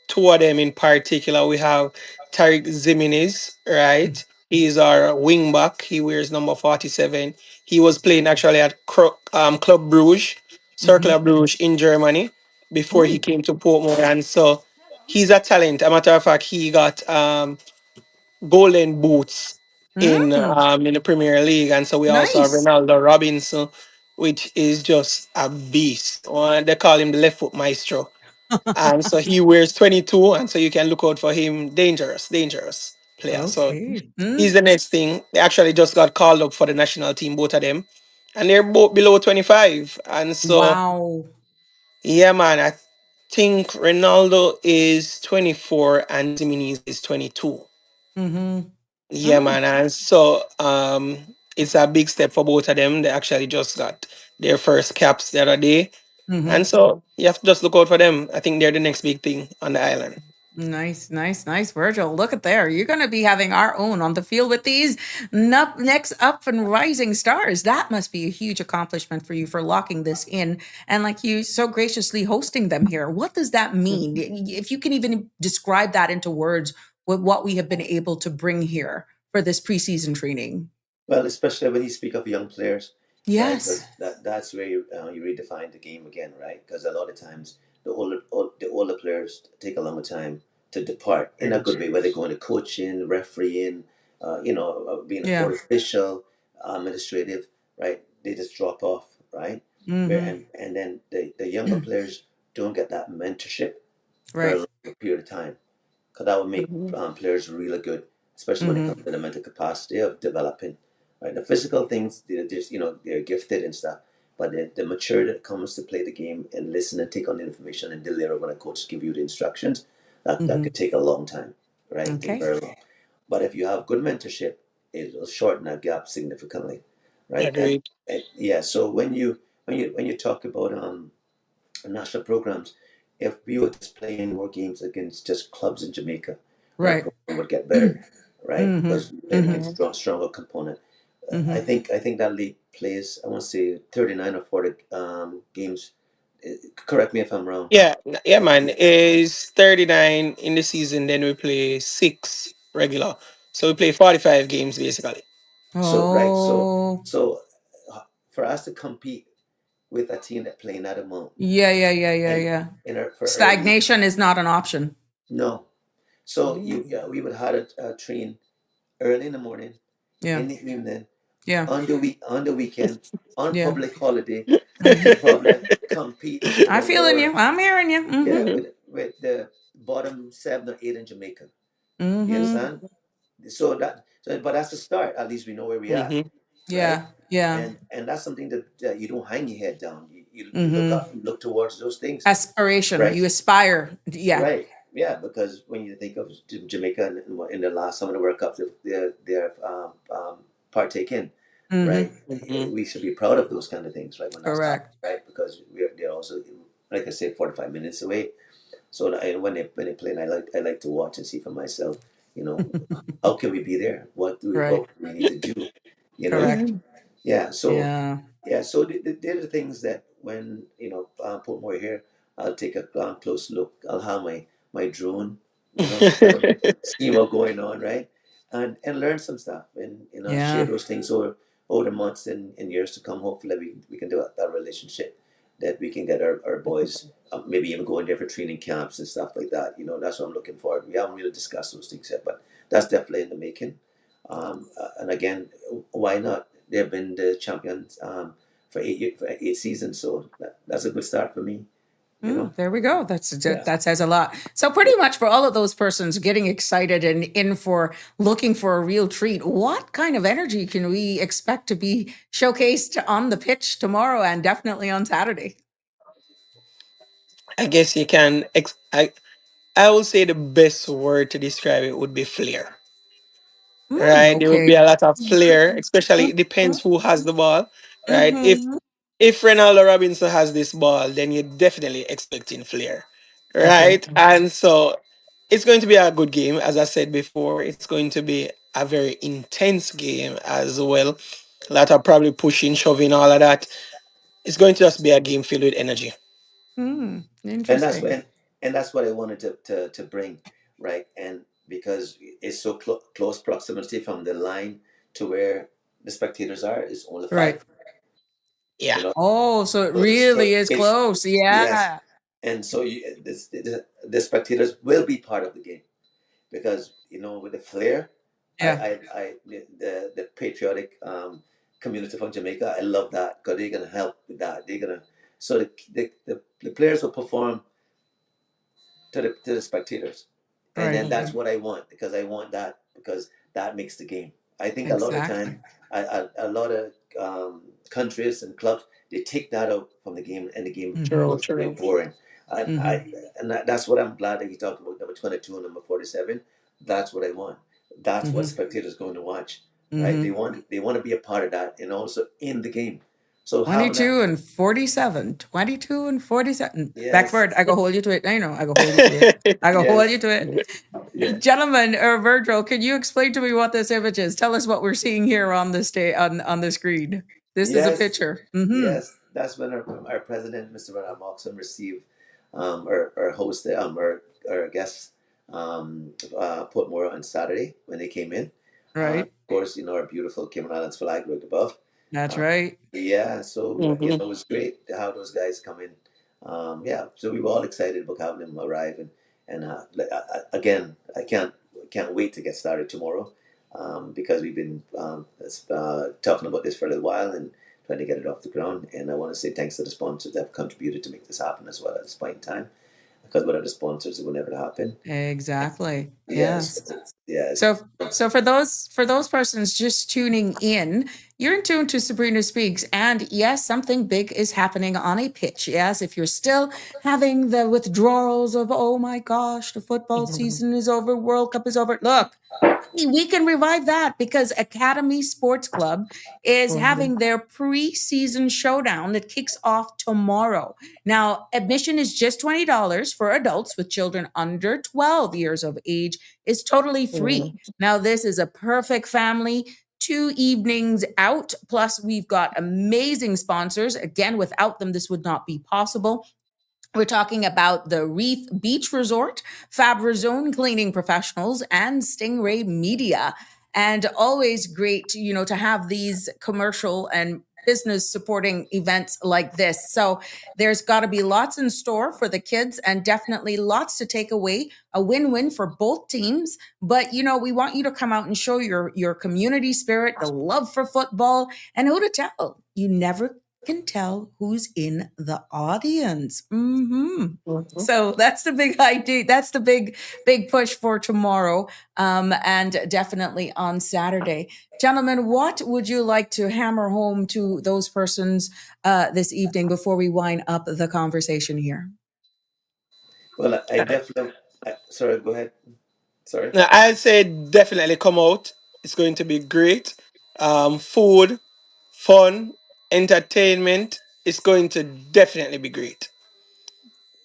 two of them in particular. We have Tariq Zimenez, right? He's our wing back. He wears number 47. He was playing actually at Club Bruges, Circle Mm-hmm. of Bruges in Germany before he Oh, came to Portmore. And so he's a talent. A matter of fact, he got golden boots in the Premier League. And so we also have nice. Ronaldo Robinson, which is just a beast. They call him the left foot maestro. And so he wears 22, and so you can look out for him. Dangerous, dangerous player. So Okay. he's the next thing. They actually just got called up for the national team, both of them. And they're both below 25. And so, Wow. yeah, man, I think Ronaldo is 24 and Zimenez is 22. Mm-hmm. Yeah, man. And so it's a big step for both of them. They actually just got their first caps the other day. Mm-hmm. And so you have to just look out for them. I think they're the next big thing on the island. Nice, nice, nice, Virgil. Look at there. You're going to be having our own on the field with these next up and rising stars. That must be a huge accomplishment for you for locking this in and like you so graciously hosting them here. What does that mean? If you can even describe that into words with what we have been able to bring here for this preseason training. Well, especially when you speak of young players, right? Yes. Because that's where you redefine the game again, right? Because a lot of times the older players take a longer time to depart in a good way, whether going to coaching, refereeing, being a Yeah. court official, administrative, right? They just drop off, right? Mm-hmm. And then the younger players don't get that mentorship for a Right. longer period of time because that would make players really good, especially when it comes Mm-hmm. to the mental capacity of developing. Right, the physical things, they're just they're gifted and stuff, but the maturity that comes to play the game and listen and take on the information and deliver when a coach give you the instructions, that Mm-hmm. could take a long time, right? Take Okay. very long. But if you have good mentorship, it will shorten that gap significantly, right? Agreed. And yeah, so when you talk about national programs, if we were just playing more games against just clubs in Jamaica, our Right. program would get better, right? Mm-hmm. Because we're playing Mm-hmm. against stronger component. I Mm-hmm. think I think that league plays, I want to say 39 or 40 games. Correct me if I'm wrong. Yeah, Right? man. Yeah. Is 39 in the season, then we play six regular. So we play 45 games basically. So right, so Oh, so for us to compete with a team that playing that amount yeah, yeah, yeah, yeah, and yeah. for early, Stagnation is not an option. no. So we would have to train early in the morning, Yeah, in the evening, yeah, on the weekend, on yeah. public holiday, Hmm. to probably compete with I'm the feeling lower, you. I'm hearing you. yeah, Mm-hmm. with the bottom 7 or 8 in Jamaica. You Mm-hmm. understand? But that's the start. At least we know where we are, Mm-hmm. right? Yeah, yeah. And that's something that you don't hang your head down. You look Mm-hmm. up, you look towards those things, Aspiration. right? You aspire. Yeah. Right. Yeah, because when you think of Jamaica in the last some of the World Cups they're partake in, right? Mm-hmm. Mm-hmm. We should be proud of those kind of things, right? When that's happening, Correct. right? Because they're also, like I said, 45 minutes away. So when they play, and I like to watch and see for myself. You know, how can we be there? What do we Right. need to do? you know. Correct. Mhm. Yeah, so Yeah. yeah, so they're the things that when put more here, I'll take a close look. I'll have my drone, see what's going on, right, and learn some stuff, and share Yeah. those things over the months and years to come. Hopefully, we can do that relationship that we can get our boys maybe even going there for training camps and stuff like that. That's what I'm looking for. We haven't really discussed those things yet, but that's definitely in the making. And again, why not? They've been the champions for 8 seasons, so that's a good start for me. You know. There we go. Yeah. That says a lot. So pretty much for all of those persons getting excited and in for looking for a real treat, what kind of energy can we expect to be showcased on the pitch tomorrow and definitely on Saturday? I guess you can. I would say the best word to describe it would be flair. Right, there will be Okay. a lot of flair, especially it depends who has the ball. Right, Mm-hmm. if Ronaldo Robinson has this ball, then you're definitely expecting flair, Okay. right? And so it's going to be a good game, as I said before. It's going to be a very intense game as well. A lot of probably pushing, shoving, all of that. It's going to just be a game filled with energy. and that's Interesting. what and that's what I wanted to bring, right? And because it's so close proximity from the line to where the spectators are is only Right. 5 feet. Yeah. You know, Oh, so it so really is it's close. yes, Yeah. and so the spectators will be part of the game because with the flair, Yeah. the patriotic community from Jamaica, I love that because they're gonna help with that. They're gonna so the players will perform to the spectators, and Right. then that's what I want because I want that because that makes the game. I think a lot of Exactly. time, a lot of countries and clubs they take that out from the game, and the game Mm-hmm. True, looks very true. boring. And Mm-hmm. that's what I'm glad that you talked about number 22 and number 47. That's what I want. That's what Mm-hmm. spectators going to watch, right? They Mm-hmm. want they want to be a part of that and also in the game. So having 22 that, and 47. 22 and 47. yes, Beckford, I go hold you to it. I know. I go hold you to it. I go hold you yes, to it. yeah, Gentlemen, Virgil, can you explain to me what this image is? Tell us what we're seeing here on this day on the screen. This is a yes. picture. Mm-hmm. Yes, that's when our president, Mr. Ronald Moxon, received our host, our guests, Portmore on Saturday when they came in. Of Right. course, our beautiful Cayman Islands flag right above. That's Uh, right. yeah, so Mhm. it was great to have those guys come in. Yeah, so we were all excited about having them arrive, again, I can't wait to get started tomorrow, because we've been talking about this for a little while and trying to get it off the ground. And I want to say thanks to the sponsors that have contributed to make this happen as well at this point in time. Because without the sponsors, it would never happen. Exactly. Yes, Yes. yes, So for those persons just tuning in, you're in tune to Sabrina Speaks, and yes, something big is happening on a pitch. Yes, if you're still having the withdrawals of oh my gosh, the football season is over, World Cup is over. Look, we can revive that because Academy Sports Club is having their preseason showdown that kicks off tomorrow. Now, admission is just $20 for adults with children under 12 years of age. Is totally free. Now, this is a perfect family. 2 evenings out. Plus, we've got amazing sponsors. Again, without them, this would not be possible. We're talking about the Reef Beach Resort, Fabrizone Cleaning Professionals, and Stingray Media. And always great, to have these commercial and business supporting events like this. So there's got to be lots in store for the kids and definitely lots to take away, a win-win for both teams. But we want you to come out and show your community spirit, the love for football, and who to tell. You never can tell who's in the audience. Mhm. So that's the big idea. That's the big push for tomorrow, and definitely on Saturday. Gentlemen, what would you like to hammer home to those persons this evening before we wind up the conversation here? well, I definitely. Sorry, go ahead. Sorry. Now, I'd say definitely come out. It's going to be great. Food, fun, entertainment. It's going to definitely be great.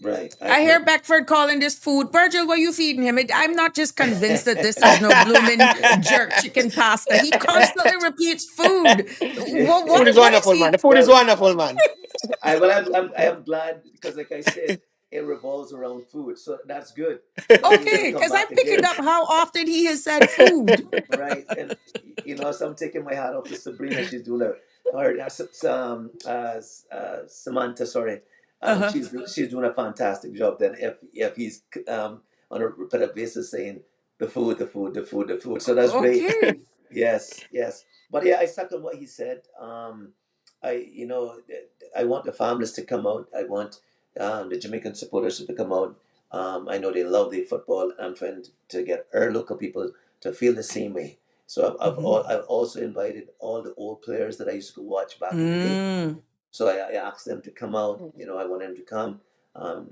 Right. I I hear agree. Beckford calling this food. Virgil, what are you feeding him? I'm not just convinced that this is no blooming jerk chicken pasta. He constantly repeats food. Well, Food is what is wonderful, man. he? The food is Well, wonderful, man. I am glad because, like I said, it revolves around food, so that's good. That means he'll Okay, come because I'm back picking again, up how often he has said food. right? And so I'm taking my hat off to Sabrina. She's doing a or Samantha, sorry. Uh-huh. She's doing a fantastic job. Then if he's on a repetitive basis saying the food, the food, the food, the food, so that's great. Okay. Yes, yes. But yeah, I second what he said. I I want the families to come out. I want the Jamaican supporters to come out. I know they love the football. I'm trying to get our local people to feel the same way. So Mhm. I've also invited all the old players that I used to watch back in the day. Mm. So I asked them to come out. I want them to come. Um,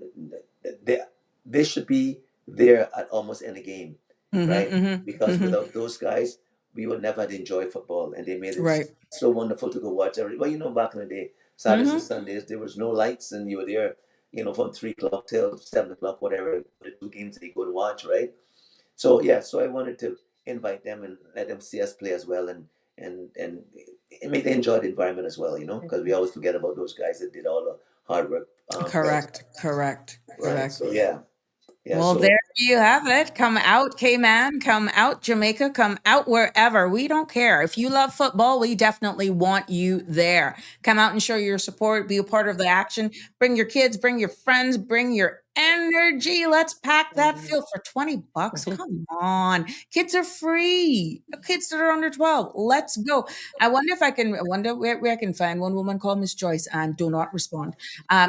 they they should be there at almost any game, Mm-hmm, right? mm-hmm, Because mm-hmm. without those guys, we would never have enjoyed football, and they made it Right. so wonderful to go watch. Well, back in the day, Saturdays and Mm-hmm. Sundays, there was no lights, and you were there, from 3 o'clock till 7 o'clock, whatever the two games that you go to watch, right? So yeah, so I wanted to invite them and let them see us play as well, and make them enjoy the environment as well, because we always forget about those guys that did all the hard work for us, Correct. Correct. right? Correct. So yeah, yeah. Well, So there you have it. Come out, Cayman. Come out, Jamaica. Come out wherever. We don't care. If you love football, we definitely want you there. Come out and show your support. Be a part of the action. Bring your kids, bring your friends, bring your energy. Let's pack that field for $20. Come on. Kids are free. Kids that are under 12. Let's go. I wonder where I can find one woman called Miss Joyce and do not respond.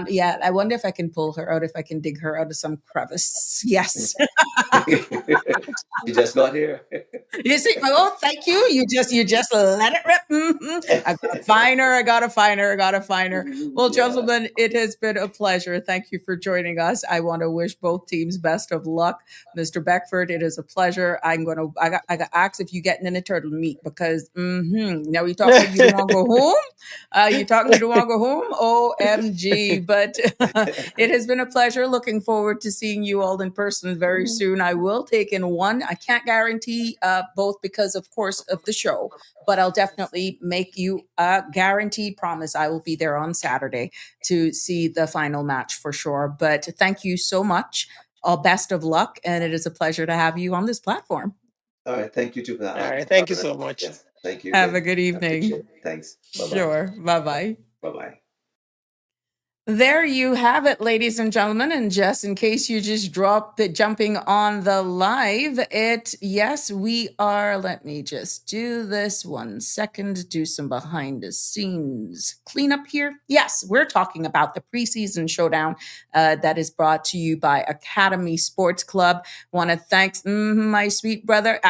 Yeah, I wonder if I can pull her out, if I can dig her out of some crevice. Yes. you just got here. You see, oh, thank you. You just let it rip. I gotta find her. I gotta find her. I gotta find her. Well, Yeah. gentlemen, it has been a pleasure. Thank you for joining us. I want to wish both teams best of luck, Mr. Beckford. It is a pleasure. I got asked if you getting in a turtle meat because now you talking about you don't want to go home. You talking you don't want to go home? OMG! But it has been a pleasure. Looking forward to seeing you all in person very soon. I will take in one. I can't guarantee both because, of course, of the show, but I'll definitely make you a guaranteed promise. I will be there on Saturday to see the final match for sure. But thank you so much. All best of luck, and it is a pleasure to have you on this platform. All right. Thank you too for All right. Thank you having us. so much. Yes. Thank you Have again. a good I appreciate evening. it. Thanks. Bye bye. Sure. Bye bye. Bye bye. There you have it, ladies and gentlemen. And just in case you just dropped it, jumping on the live, yes, we are. Let me just do this 1 second, do some behind the scenes cleanup here. Yes, we're talking about the preseason showdown that is brought to you by Academy Sports Club. Want to thank my sweet brother,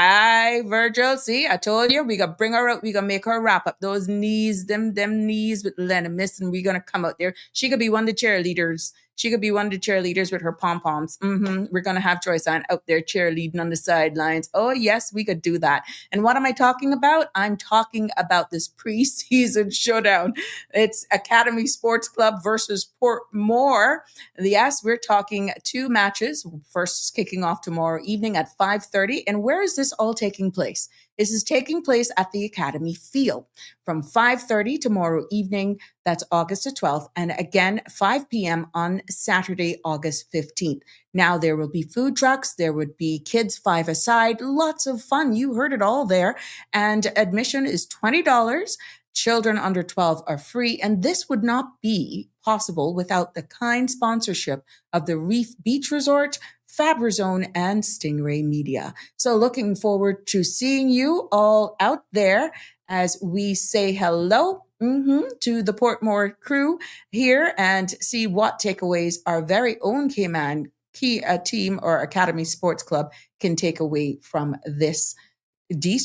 Virgil. See, I told you, we got to bring her out. We got to make her wrap up those knees, them knees with Lennon Miss, and we're going to come out there. She could be one of the cheerleaders. She could be one of the cheerleaders with her pom poms. We're going to have Joyce Ann out there cheerleading on the sidelines. Oh, yes, we could do that. And what am I talking about? I'm talking about this preseason showdown. It's Academy Sports Club versus Portmore. Yes, we're talking two matches. First is kicking off tomorrow evening at 5:30. And where is this all taking place? This is taking place at the Academy Field from 5:30 tomorrow evening. That's August the 12th. And again, 5 p.m. on Saturday, August 15th. Now, there will be food trucks. There would be kids five-a-side. Lots of fun. You heard it all there. And admission is $20. Children under 12 are free. And this would not be possible without the kind sponsorship of the Reef Beach Resort, Fabrizone, and Stingray Media. So looking forward to seeing you all out there as we say hello to the Portmore crew here and see what takeaways our very own Cayman team or Academy Sports Club can take away from these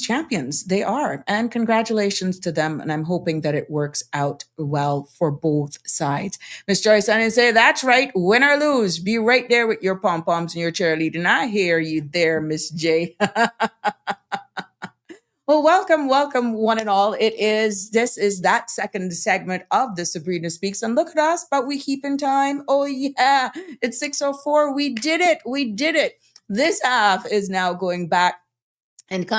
champions. They are. And congratulations to them. And I'm hoping that it works out well for both sides. Miss Joyce, I didn't say that's right. Win or lose, be right there with your pom-poms and your cheerleading. I hear you there, Miss J. Well, welcome, one and all. This is that second segment of the Sabrina Speaks. And look at us, but we keep in time. Oh, yeah. It's 6:04. We did it. We did it. This half is now going back and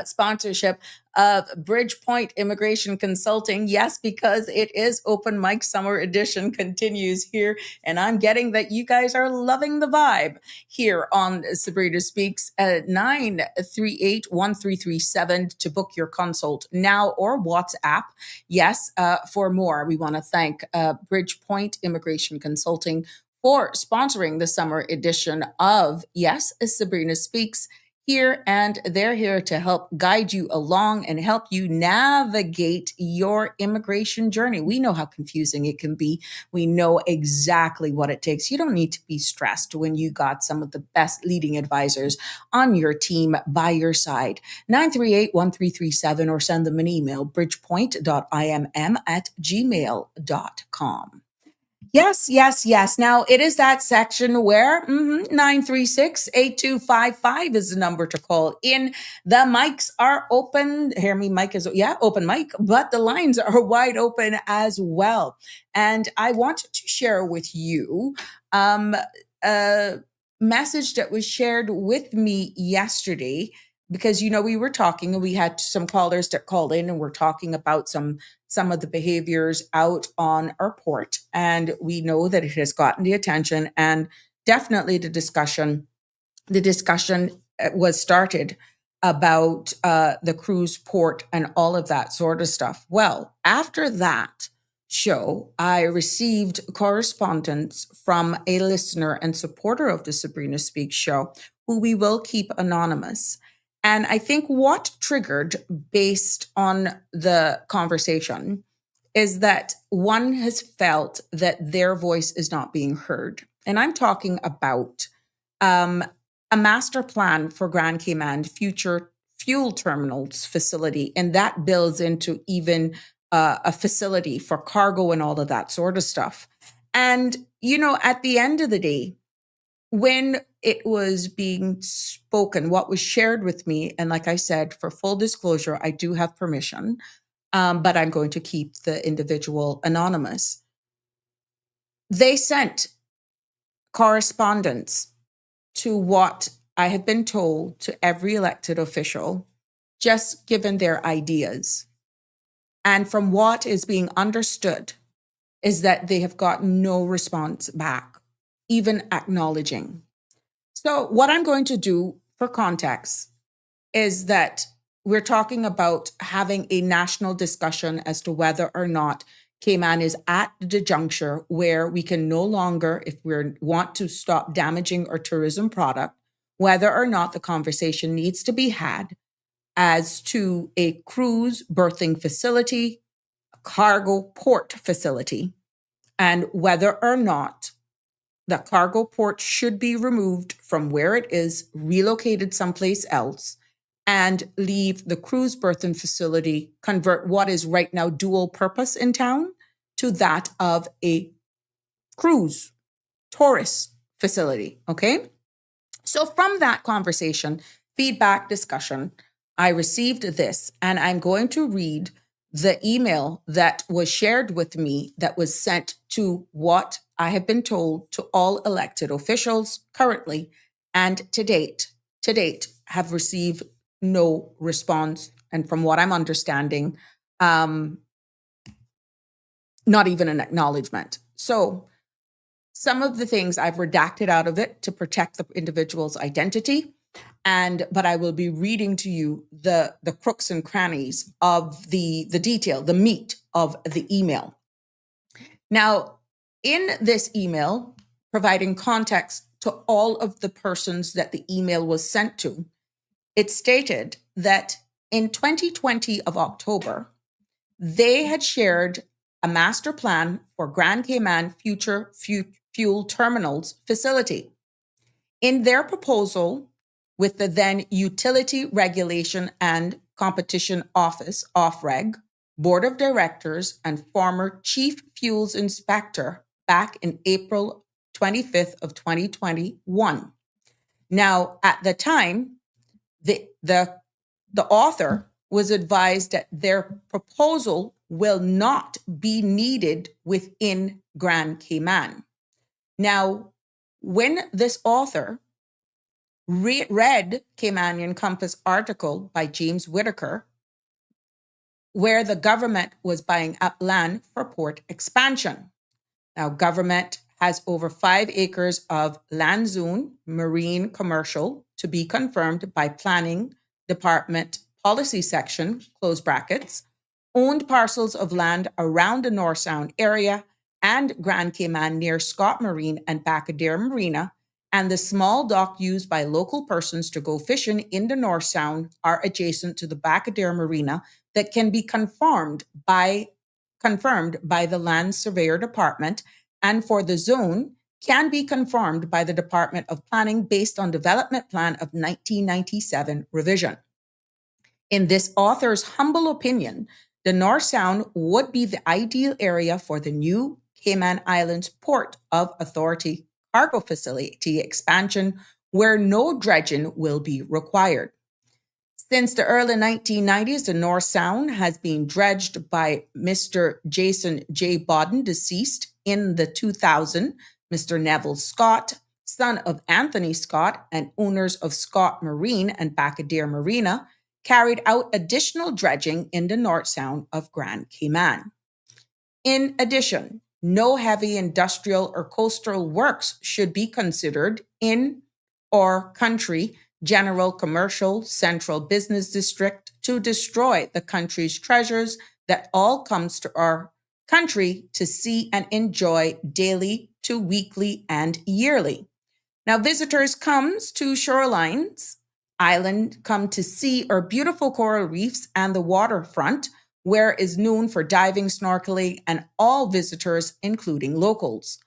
sponsorship of Bridgepoint Immigration Consulting. Yes, because it is Open Mic Summer Edition continues here. And I'm getting that you guys are loving the vibe here on Sabrina Speaks at 938-1337 to book your consult now or WhatsApp. Yes, for more. We want to thank Bridgepoint Immigration Consulting for sponsoring the summer edition of Yes, Sabrina Speaks here, and they're here to help guide you along and help you navigate your immigration journey. We know how confusing it can be. We know exactly what it takes. You don't need to be stressed when you got some of the best leading advisors on your team by your side. 938-1337 or send them an email, bridgepoint.imm@gmail.com. Yes, yes, yes. Now it is that section where 936-8255 is the number to call in. The mics are open. Hear me, mic is, open mic, but the lines are wide open as well. And I wanted to share with you a message that was shared with me yesterday because, we were talking and we had some callers that called in and we're talking about some of the behaviors out on our port. And we know that it has gotten the attention and definitely the discussion was started about the cruise port and all of that sort of stuff. Well, after that show, I received correspondence from a listener and supporter of the Sabrina Speaks show, who we will keep anonymous. And I think what triggered, based on the conversation, is that one has felt that their voice is not being heard. And I'm talking about a master plan for Grand Cayman future fuel terminals facility. And that builds into even a facility for cargo and all of that sort of stuff. And, at the end of the day, when it was being spoken, what was shared with me, and like I said, for full disclosure, I do have permission, but I'm going to keep the individual anonymous. They sent correspondence to what I have been told to every elected official, just given their ideas. And from what is being understood is that they have got no response back, even acknowledging. So what I'm going to do for context is that we're talking about having a national discussion as to whether or not Cayman is at the juncture where we can no longer, if we want to stop damaging our tourism product, whether or not the conversation needs to be had as to a cruise berthing facility, a cargo port facility, and whether or not the cargo port should be removed from where it is, relocated someplace else, and leave the cruise berthing facility, convert what is right now dual purpose in town to that of a cruise tourist facility. Okay. So from that conversation, feedback, discussion, I received this, and I'm going to read the email that was shared with me that was sent to what I have been told to all elected officials currently and to date have received no response. And from what I'm understanding, not even an acknowledgement. So some of the things I've redacted out of it to protect the individual's identity. But I will be reading to you the crooks and crannies of the detail, the meat of the email. Now, in this email, providing context to all of the persons that the email was sent to, it stated that in 2020 of October, they had shared a master plan for Grand Cayman future fuel terminals facility. In their proposal with the then Utility Regulation and Competition Office, OFREG, Board of Directors, and former Chief Fuels Inspector back in April 25th of 2021. Now, at the time, the the author was advised that their proposal will not be needed within Grand Cayman. Now, when this author read Caymanian Compass article by James Whitaker, where the government was buying up land for port expansion. Now, government has over 5 acres of land zone, marine commercial, to be confirmed by planning department policy section, close brackets, owned parcels of land around the North Sound area and Grand Cayman near Scott Marine and Bacadere Marina, and the small dock used by local persons to go fishing in the North Sound are adjacent to the Bacadere Marina that can be confirmed by the Land Surveyor Department, and for the zone can be confirmed by the Department of Planning based on Development Plan of 1997 revision. In this author's humble opinion, the North Sound would be the ideal area for the new Cayman Islands Port of Authority cargo facility expansion, where no dredging will be required. Since the early 1990s, the North Sound has been dredged by Mr. Jason J. Bodden, deceased in the 2000, Mr. Neville Scott, son of Anthony Scott and owners of Scott Marine and Bacadere Marina, carried out additional dredging in the North Sound of Grand Cayman. In addition, no heavy industrial or coastal works should be considered in or country general commercial central business district to destroy the country's treasures that all comes to our country to see and enjoy daily to weekly and yearly. Now, visitors comes to shorelines, island come to see our beautiful coral reefs and the waterfront, where is known for diving, snorkeling, and all visitors, including locals.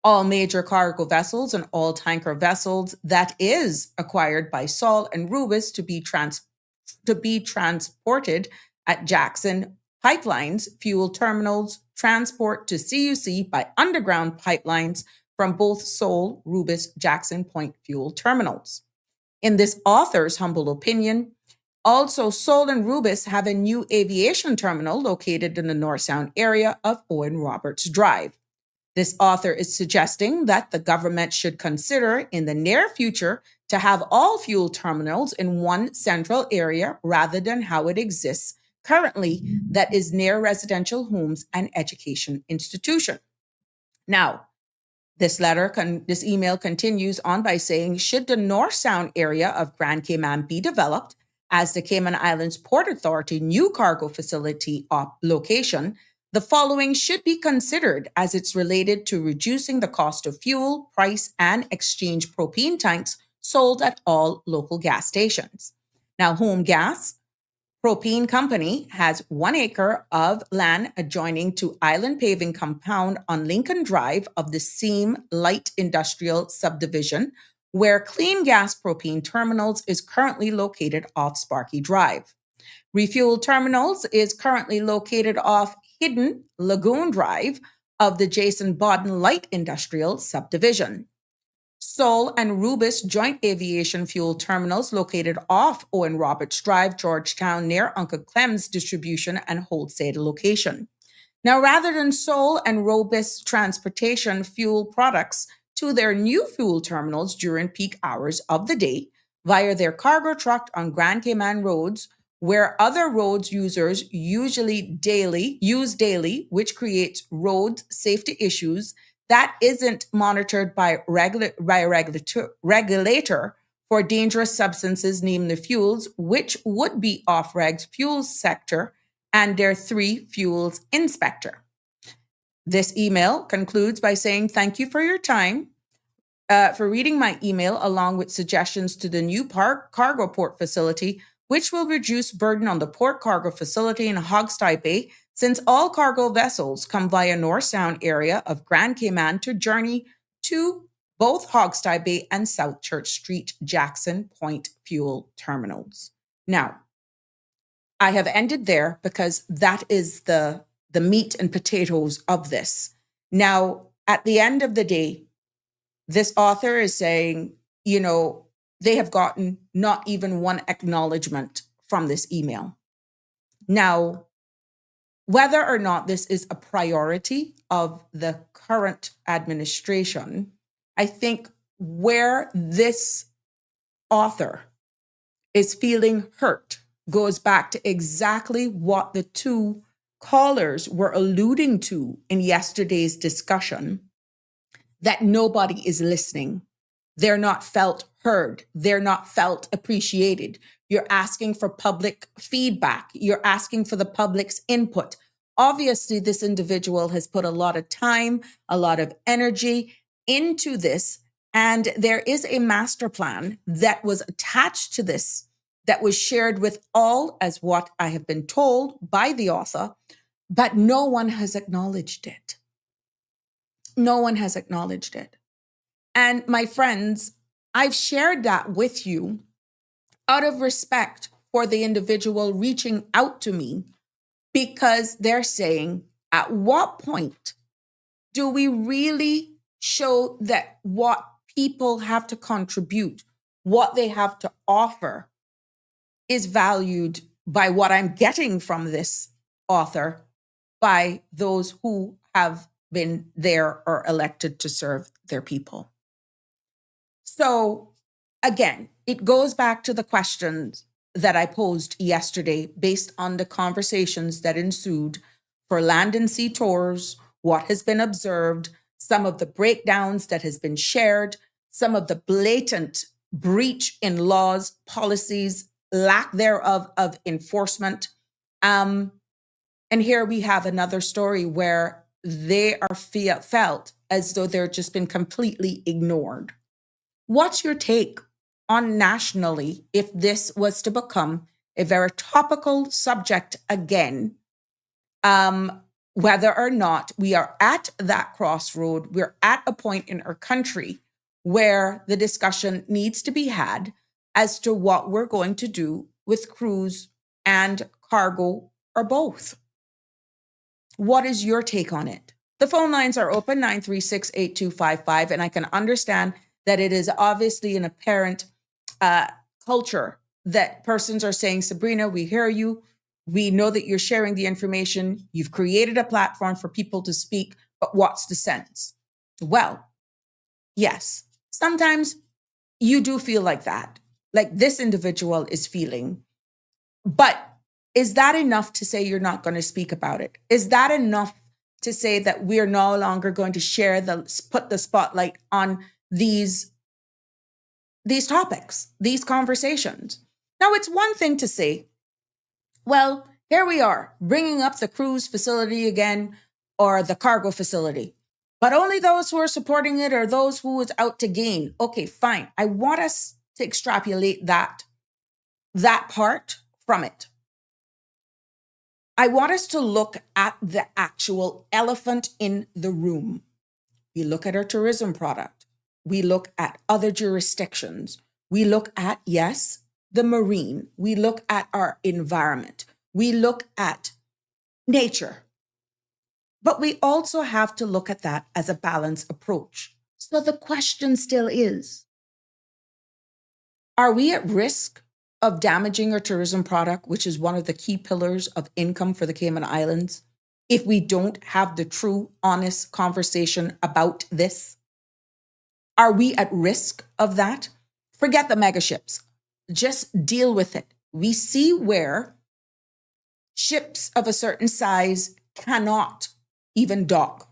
All major cargo vessels and all tanker vessels that is acquired by Sol and Rubis to be transported at Jackson pipelines, fuel terminals, transport to CUC by underground pipelines from both Sol, Rubis, Jackson Point fuel terminals. In this author's humble opinion, also Sol and Rubis have a new aviation terminal located in the North Sound area of Owen Roberts Drive. This author is suggesting that the government should consider in the near future to have all fuel terminals in one central area rather than how it exists currently, that is near residential homes and education institution. Now, this email continues on by saying, should the North Sound area of Grand Cayman be developed as the Cayman Islands Port Authority new cargo facility location, the following should be considered as it's related to reducing the cost of fuel, price, and exchange propane tanks sold at all local gas stations. Now, Home Gas Propane Company has 1 acre of land adjoining to Island Paving Compound on Lincoln Drive of the same light industrial subdivision, where Clean Gas Propane Terminals is currently located off Sparky Drive. Refuel Terminals is currently located off Hidden Lagoon Drive of the Jason Bodden Light Industrial Subdivision. Sol and Rubis Joint Aviation Fuel Terminals located off Owen Roberts Drive, Georgetown, near Uncle Clem's distribution and wholesale location. Now, rather than Sol and Rubis transportation fuel products to their new fuel terminals during peak hours of the day via their cargo truck on Grand Cayman roads, where other roads users use daily, which creates road safety issues that isn't monitored by a regulator for dangerous substances named the fuels, which would be off-regs fuels sector and their 3 fuels inspector. This email concludes by saying, thank you for your time, for reading my email along with suggestions to the new cargo port facility, which will reduce burden on the port cargo facility in Hogstye Bay, since all cargo vessels come via North Sound area of Grand Cayman to journey to both Hogstye Bay and South Church Street Jackson Point fuel terminals. Now, I have ended there because that is the meat and potatoes of this. Now, at the end of the day, this author is saying, they have gotten not even one acknowledgement from this email. Now, whether or not this is a priority of the current administration, I think where this author is feeling hurt goes back to exactly what the two callers were alluding to in yesterday's discussion, that nobody is listening. They're not felt heard. They're not felt appreciated. You're asking for public feedback. You're asking for the public's input. Obviously, this individual has put a lot of time, a lot of energy into this. And there is a master plan that was attached to this that was shared with all, as what I have been told by the author, but no one has acknowledged it. No one has acknowledged it. And my friends, I've shared that with you out of respect for the individual reaching out to me, because they're saying, at what point do we really show that what people have to contribute, what they have to offer, is valued by what I'm getting from this author, by those who have been there or elected to serve their people? So again, it goes back to the questions that I posed yesterday based on the conversations that ensued for land and sea tours, what has been observed, some of the breakdowns that has been shared, some of the blatant breach in laws, policies, lack thereof of enforcement. And here we have another story where they are felt as though they're just been completely ignored. What's your take on nationally if this was to become a very topical subject again? Whether or not we are at that crossroad, we're at a point in our country where the discussion needs to be had as to what we're going to do with cruise and cargo, or both. What is your take on it? The phone lines are open, 936-8255, and I can understand that it is obviously an apparent culture that persons are saying, Sabrina, we hear you. We know that you're sharing the information. You've created a platform for people to speak, but what's the sense? Well, yes, sometimes you do feel like that, like this individual is feeling. But is that enough to say you're not going to speak about it? Is that enough to say that we're no longer going to put the spotlight on these topics, these conversations? Now, it's one thing to say, well, here we are bringing up the cruise facility again, or the cargo facility, but only those who are supporting it are those who is out to gain. Okay, fine. I want us to extrapolate that part from it. I want us to look at the actual elephant in the room. We look at our tourism product. We look at other jurisdictions. We look at, yes, the marine. We look at our environment. We look at nature. But we also have to look at that as a balanced approach. So the question still is, are we at risk of damaging our tourism product, which is one of the key pillars of income for the Cayman Islands, if we don't have the true, honest conversation about this? Are we at risk of that? Forget the mega ships. Just deal with it. We see where ships of a certain size cannot even dock.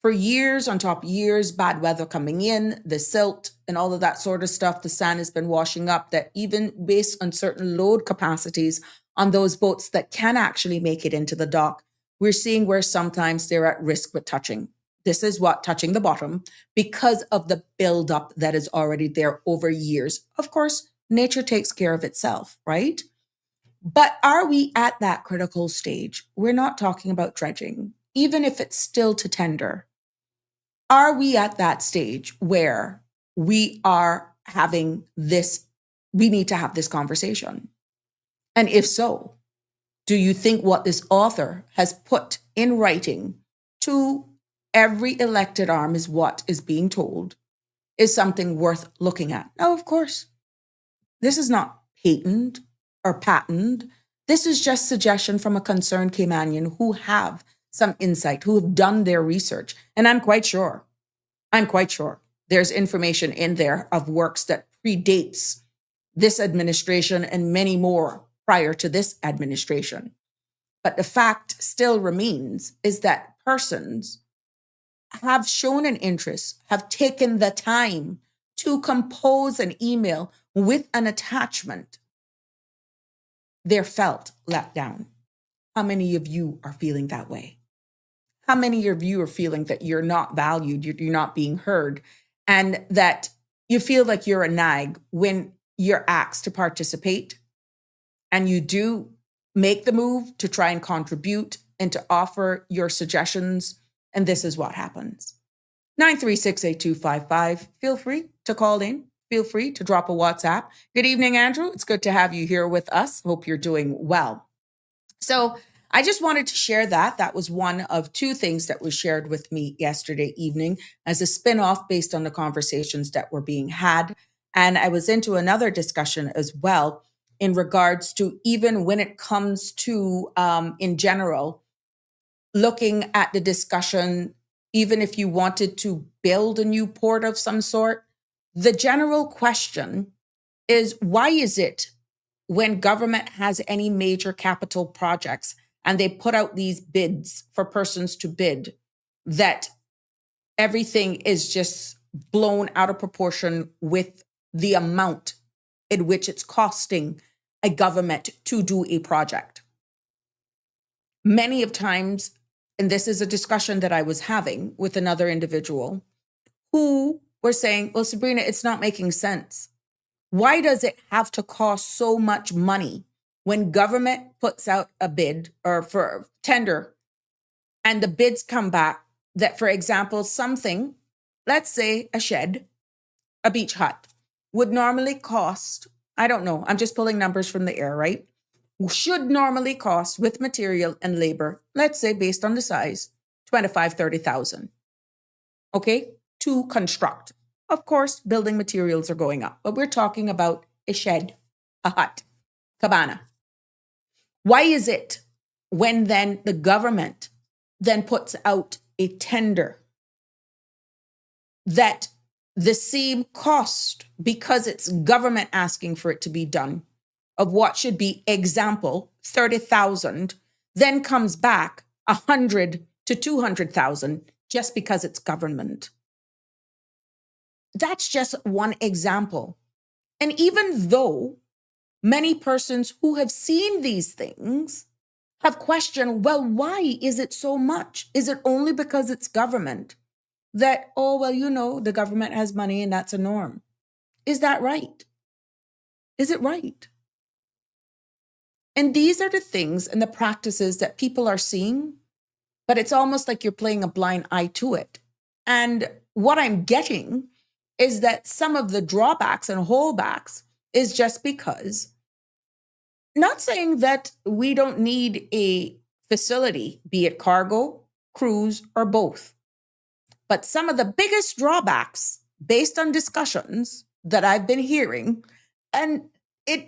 For years on top of years, bad weather coming in, the silt and all of that sort of stuff, the sand has been washing up, that even based on certain load capacities on those boats that can actually make it into the dock, we're seeing where sometimes they're at risk with touching. This is what touching the bottom, because of the buildup that is already there over years. Of course, nature takes care of itself, right? But are we at that critical stage? We're not talking about dredging, even if it's still to tender. Are we at that stage where we are having this, we need to have this conversation? And if so, do you think what this author has put in writing to every elected arm is what is being told is something worth looking at? Now, of course, this is not patent. or patented. This is just suggestion from a concerned Caymanian who have some insight, who have done their research. And I'm quite sure there's information in there of works that predates this administration and many more prior to this administration. But the fact still remains is that persons have shown an interest, have taken the time to compose an email with an attachment. They're felt let down. How many of you are feeling that way? How many of you are feeling that you're not valued, you're not being heard, and that you feel like you're a nag when you're asked to participate and you do make the move to try and contribute and to offer your suggestions, and this is what happens. 936-8255. Feel free to call in. Feel free to drop a WhatsApp. Good evening, Andrew. It's good to have you here with us. Hope you're doing well. So I just wanted to share that. That was one of two things that was shared with me yesterday evening as a spin-off based on the conversations that were being had. And I was into another discussion as well in regards to even when it comes to, in general, looking at the discussion, even if you wanted to build a new port of some sort, the general question is, why is it when government has any major capital projects and they put out these bids for persons to bid, that everything is just blown out of proportion with the amount in which it's costing a government to do a project? Many of times, and this is a discussion that I was having with another individual who were saying, well, Sabrina, it's not making sense. Why does it have to cost so much money when government puts out a bid or for tender and the bids come back that, for example, something, let's say a shed, a beach hut, would normally cost, I don't know, I'm just pulling numbers from the air, right? Should normally cost with material and labor, let's say based on the size, 25, 30,000. Okay, to construct. Of course, building materials are going up, but we're talking about a shed, a hut, cabana. Why is it when then the government then puts out a tender that the same cost, because it's government asking for it to be done, of what should be, example, 30,000, then comes back 100 to 200,000 just because it's government? That's just one example. And even though many persons who have seen these things have questioned, well, why is it so much? Is it only because it's government that, oh, well, you know, the government has money and that's a norm? Is that right? Is it right? And these are the things and the practices that people are seeing, but it's almost like you're playing a blind eye to it. And what I'm getting is that some of the drawbacks and holdbacks is just because, not saying that we don't need a facility, be it cargo, cruise, or both, but some of the biggest drawbacks based on discussions that I've been hearing, and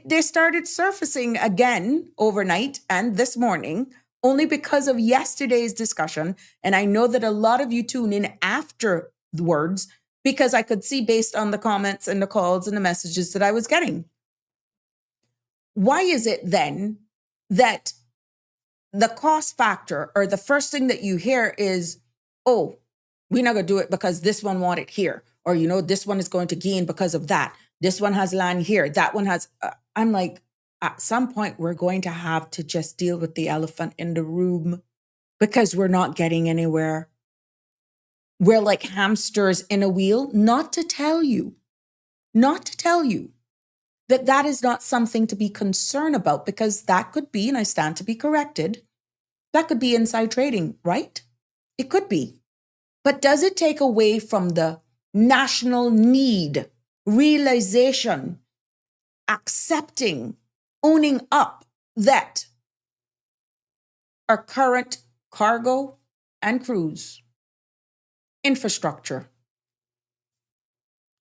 they started surfacing again overnight and this morning, only because of yesterday's discussion. And I know that a lot of you tune in afterwards because I could see based on the comments and the calls and the messages that I was getting. Why is it then that the cost factor, or the first thing that you hear is, oh, we're not going to do it because this one want it here. Or, you know, this one is going to gain because of that. This one has land here. That one has, I'm like, at some point we're going to have to just deal with the elephant in the room because we're not getting anywhere. We're like hamsters in a wheel, not to tell you that that is not something to be concerned about, because that could be, and I stand to be corrected, that could be inside trading, right? It could be. But does it take away from the national need, realization, accepting, owning up that our current cargo and cruise infrastructure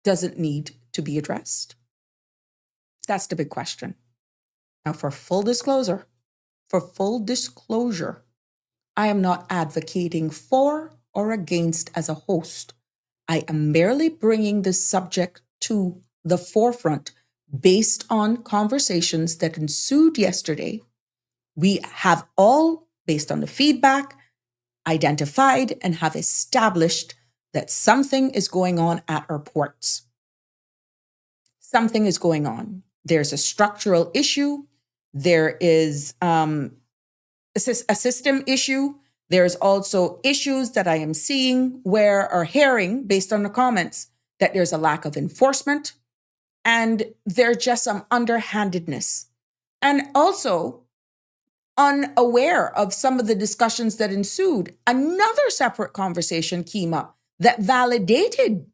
doesn't need to be addressed? That's the big question. Now, for full disclosure, I am not advocating for or against as a host. I am merely bringing this subject to the forefront based on conversations that ensued yesterday. We have all, based on the feedback, identified and have established that something is going on at our ports. Something is going on. There's a structural issue. There is a system issue. There's also issues that I am seeing or hearing based on the comments that there's a lack of enforcement and there's just some underhandedness. And also, unaware of some of the discussions that ensued, another separate conversation came up that validated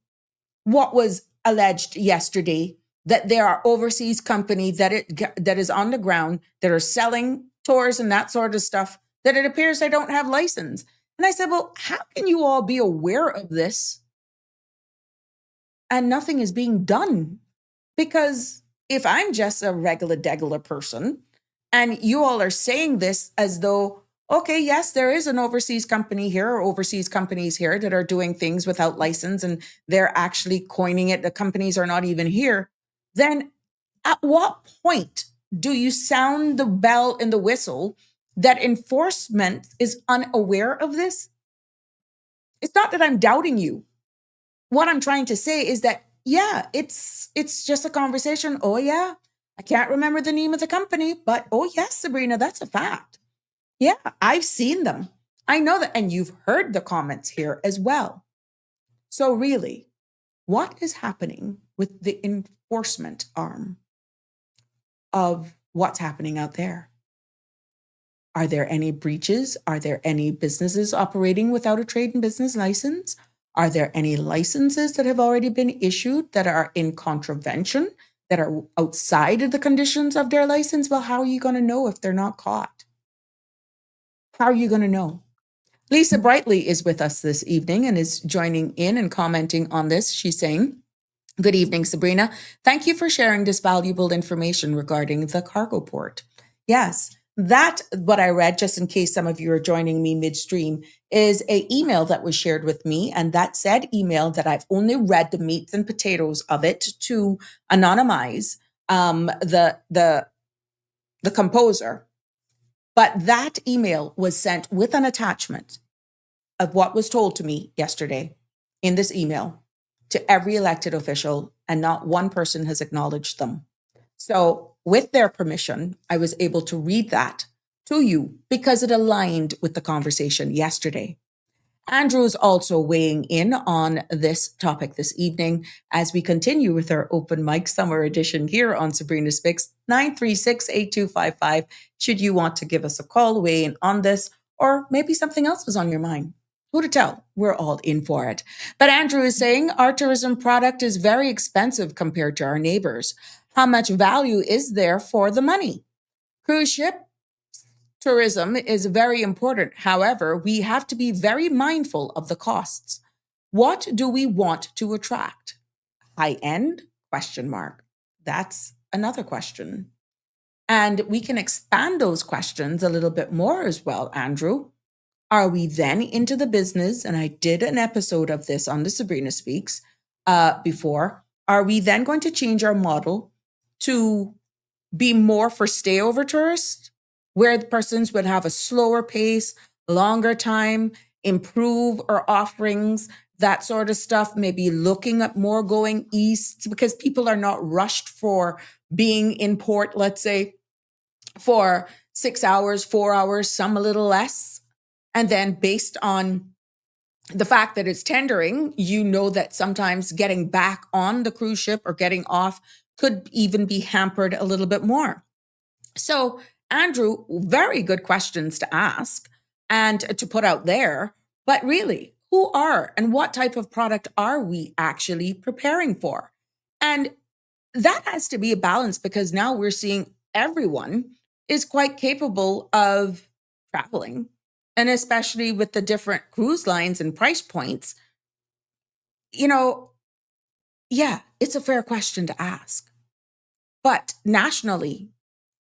what was alleged yesterday, that there are overseas companies that is on the ground that are selling tours and that sort of stuff, that it appears they don't have license. And I said, well, how can you all be aware of this and nothing is being done? Because if I'm just a regular person and you all are saying this as though, okay, yes, there is an overseas company here or overseas companies here that are doing things without license and they're actually coining it, the companies are not even here, then at what point do you sound the bell and the whistle that enforcement is unaware of this? It's not that I'm doubting you. What I'm trying to say is that, yeah, it's just a conversation. Oh, yeah, I can't remember the name of the company, but oh, yes, Sabrina, that's a fact. Yeah, I've seen them. I know that. And you've heard the comments here as well. So really, what is happening with the enforcement arm of what's happening out there? Are there any breaches? Are there any businesses operating without a trade and business license? Are there any licenses that have already been issued that are in contravention, that are outside of the conditions of their license? Well, how are you going to know if they're not caught? How are you going to know? Lisa Brightly is with us this evening and is joining in and commenting on this. She's saying, good evening, Sabrina. Thank you for sharing this valuable information regarding the cargo port. Yes, that, what I read, just in case some of you are joining me midstream, is an email that was shared with me. And that said email that I've only read the meats and potatoes of it to anonymize the composer. But that email was sent with an attachment of what was told to me yesterday in this email to every elected official, and not one person has acknowledged them. So with their permission, I was able to read that to you because it aligned with the conversation yesterday. Andrew's also weighing in on this topic this evening as we continue with our open mic summer edition here on Sabrina Speaks. 936-8255 should you want to give us a call, weigh in on this, or maybe something else was on your mind. Who to tell? We're all in for it. But Andrew is saying our tourism product is very expensive compared to our neighbors. How much value is there for the money? Cruise ship tourism is very important. However, we have to be very mindful of the costs. What do we want to attract? High end? Question mark. That's another question. And we can expand those questions a little bit more as well, Andrew. Are we then into the business? And I did an episode of this on the Sabrina Speaks before. Are we then going to change our model to be more for stayover tourists, where the persons would have a slower pace, longer time, improve our offerings, that sort of stuff, maybe looking at more going east because people are not rushed for being in port, let's say, for 6 hours, 4 hours, some a little less. And then based on the fact that it's tendering, you know that sometimes getting back on the cruise ship or getting off could even be hampered a little bit more. So, Andrew, very good questions to ask and to put out there. But really, who are and what type of product are we actually preparing for? And that has to be a balance because now we're seeing everyone is quite capable of traveling. And especially with the different cruise lines and price points, yeah, it's a fair question to ask. But nationally,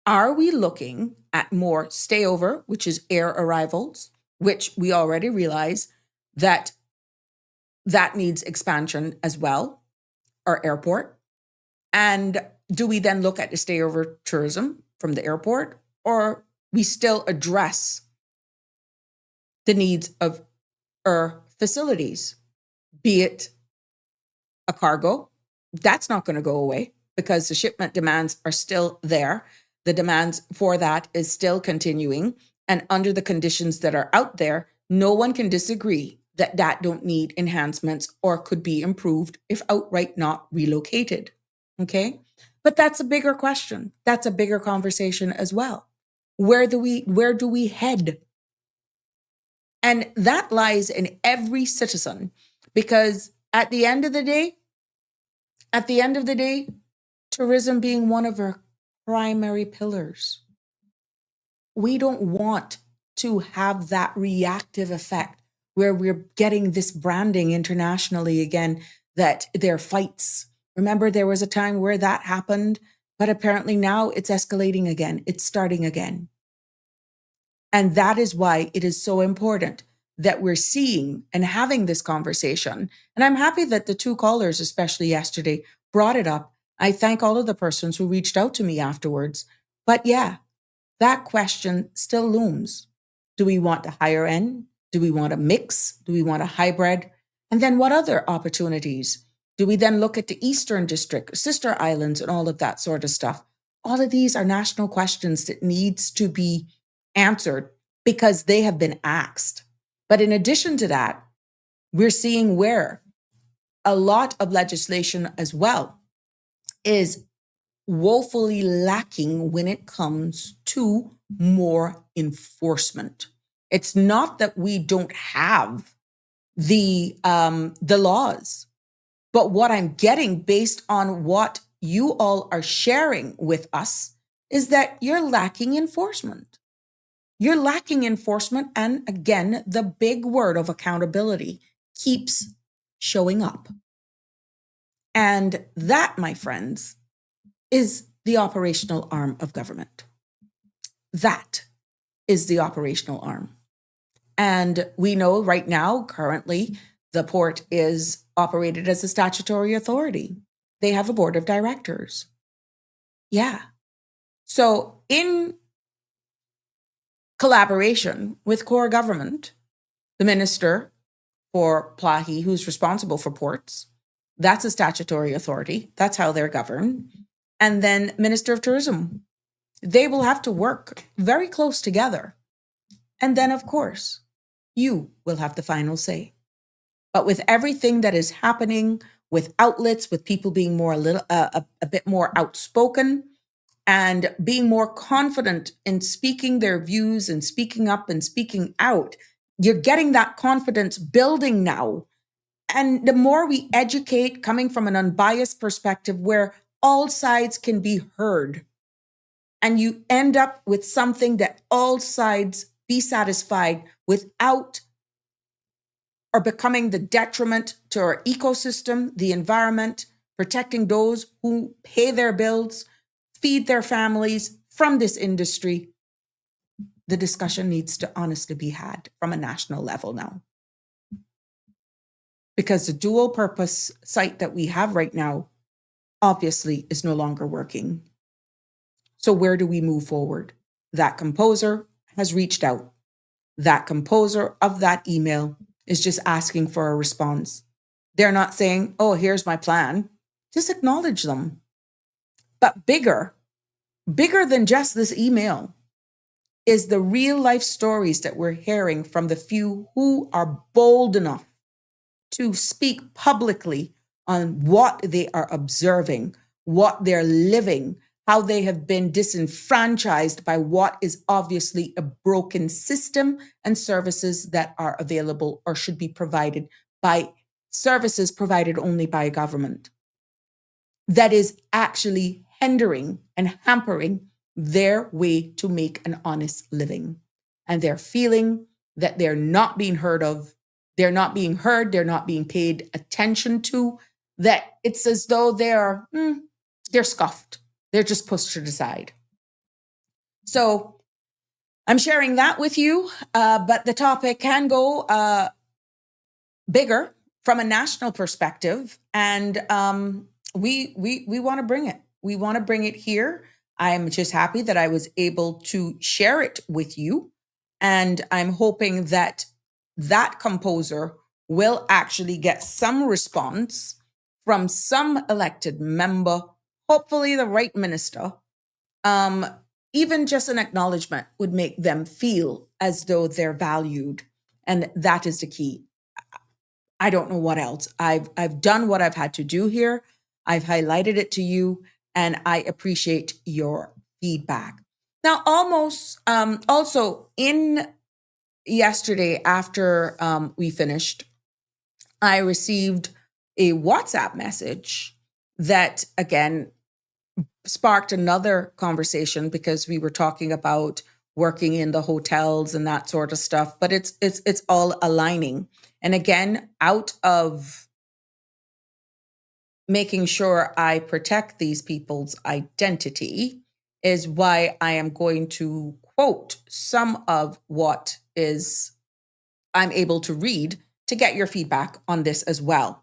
Are we looking at more stayover, which is air arrivals, which we already realize that needs expansion as well, our airport? And do we then look at the stayover tourism from the airport, or we still address the needs of our facilities, be it a cargo? That's not going to go away because the shipment demands are still there. The demands for that is still continuing. And under the conditions that are out there, no one can disagree that don't need enhancements or could be improved if outright not relocated. Okay? But that's a bigger question. That's a bigger conversation as well. Where do we head? And that lies in every citizen, because at the end of the day, tourism being one of our primary pillars, we don't want to have that reactive effect where we're getting this branding internationally again, that there are fights. Remember, there was a time where that happened, but apparently now it's escalating again. It's starting again. And that is why it is so important that we're seeing and having this conversation. And I'm happy that the two callers, especially yesterday, brought it up. I thank all of the persons who reached out to me afterwards. But yeah, that question still looms. Do we want a higher end? Do we want a mix? Do we want a hybrid? And then what other opportunities? Do we then look at the Eastern District, sister islands, and all of that sort of stuff? All of these are national questions that needs to be answered because they have been asked. But in addition to that, we're seeing where a lot of legislation as well is woefully lacking when it comes to more enforcement. It's not that we don't have the laws, but what I'm getting based on what you all are sharing with us is that you're lacking enforcement. You're lacking enforcement. And again, the big word of accountability keeps showing up. And that, my friends, is the operational arm of government. That is the operational arm. And we know right now, currently, the port is operated as a statutory authority. They have a board of directors. Yeah. So in collaboration with core government, the minister for Plahi, who's responsible for ports, that's a statutory authority. That's how they're governed. And then Minister of Tourism, they will have to work very close together. And then, of course, you will have the final say. But with everything that is happening, with outlets, with people being a bit more outspoken and being more confident in speaking their views and speaking up and speaking out, you're getting that confidence building now. And the more we educate, coming from an unbiased perspective where all sides can be heard, and you end up with something that all sides be satisfied without or becoming the detriment to our ecosystem, the environment, protecting those who pay their bills, feed their families from this industry. The discussion needs to honestly be had from a national level now. Because the dual purpose site that we have right now obviously is no longer working. So where do we move forward? That composer has reached out. That composer of that email is just asking for a response. They're not saying, oh, here's my plan. Just acknowledge them. But bigger than just this email is the real life stories that we're hearing from the few who are bold enough to speak publicly on what they are observing, what they're living, how they have been disenfranchised by what is obviously a broken system and services that are available or should be provided by services provided only by a government that is actually hindering and hampering their way to make an honest living. And they're feeling that they're not being heard of, they're not being heard, they're not being paid attention to, that it's as though they're scuffed. They're just pushed to the side. So I'm sharing that with you, but the topic can go bigger from a national perspective, and we want to bring it. We want to bring it here. I'm just happy that I was able to share it with you, and I'm hoping that that composer will actually get some response from some elected member, hopefully the right minister. Um, Even just an acknowledgement would make them feel as though they're valued, and that is the key. I don't know what else. I've done what I've had to do here. I've highlighted it to you, and I appreciate your feedback. Now, almost also in yesterday after we finished, I received a WhatsApp message that again sparked another conversation because we were talking about working in the hotels and that sort of stuff, but it's all aligning. And again, out of making sure I protect these people's identity is why I am going to quote some of what is I'm able to read to get your feedback on this as well.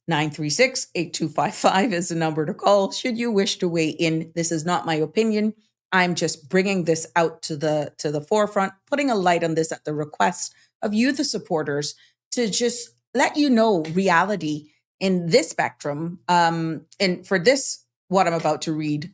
936-8255 is the number to call should you wish to weigh in. This is not my opinion. I'm just bringing this out to the forefront, putting a light on this at the request of you, the supporters, to just let you know reality in this spectrum. And for this, what I'm about to read,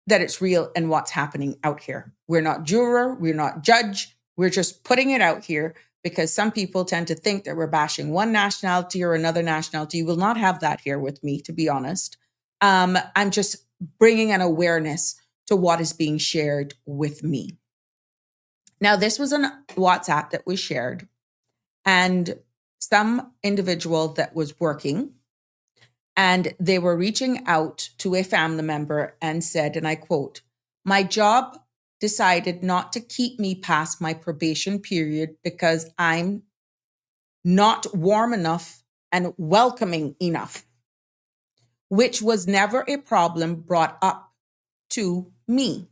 that it's real and what's happening out here. We're not juror, we're not judge, we're just putting it out here because some people tend to think that we're bashing one nationality or another nationality. You will not have that here with me, to be honest. I'm just bringing an awareness to what is being shared with me. Now, this was a WhatsApp that was shared, and some individual that was working, and they were reaching out to a family member and said, and I quote, "My job decided not to keep me past my probation period because I'm not warm enough and welcoming enough, which was never a problem brought up to me.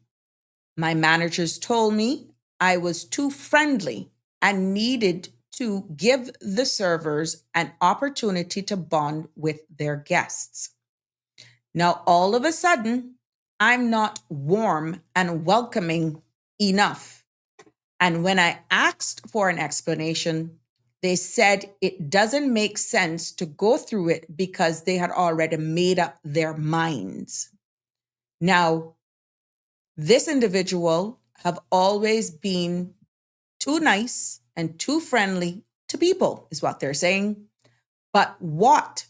My managers told me I was too friendly and needed to give the servers an opportunity to bond with their guests. Now, all of a sudden, I'm not warm and welcoming enough. And when I asked for an explanation, they said it doesn't make sense to go through it because they had already made up their minds." Now, this individual have always been too nice and too friendly to people, is what they're saying. But what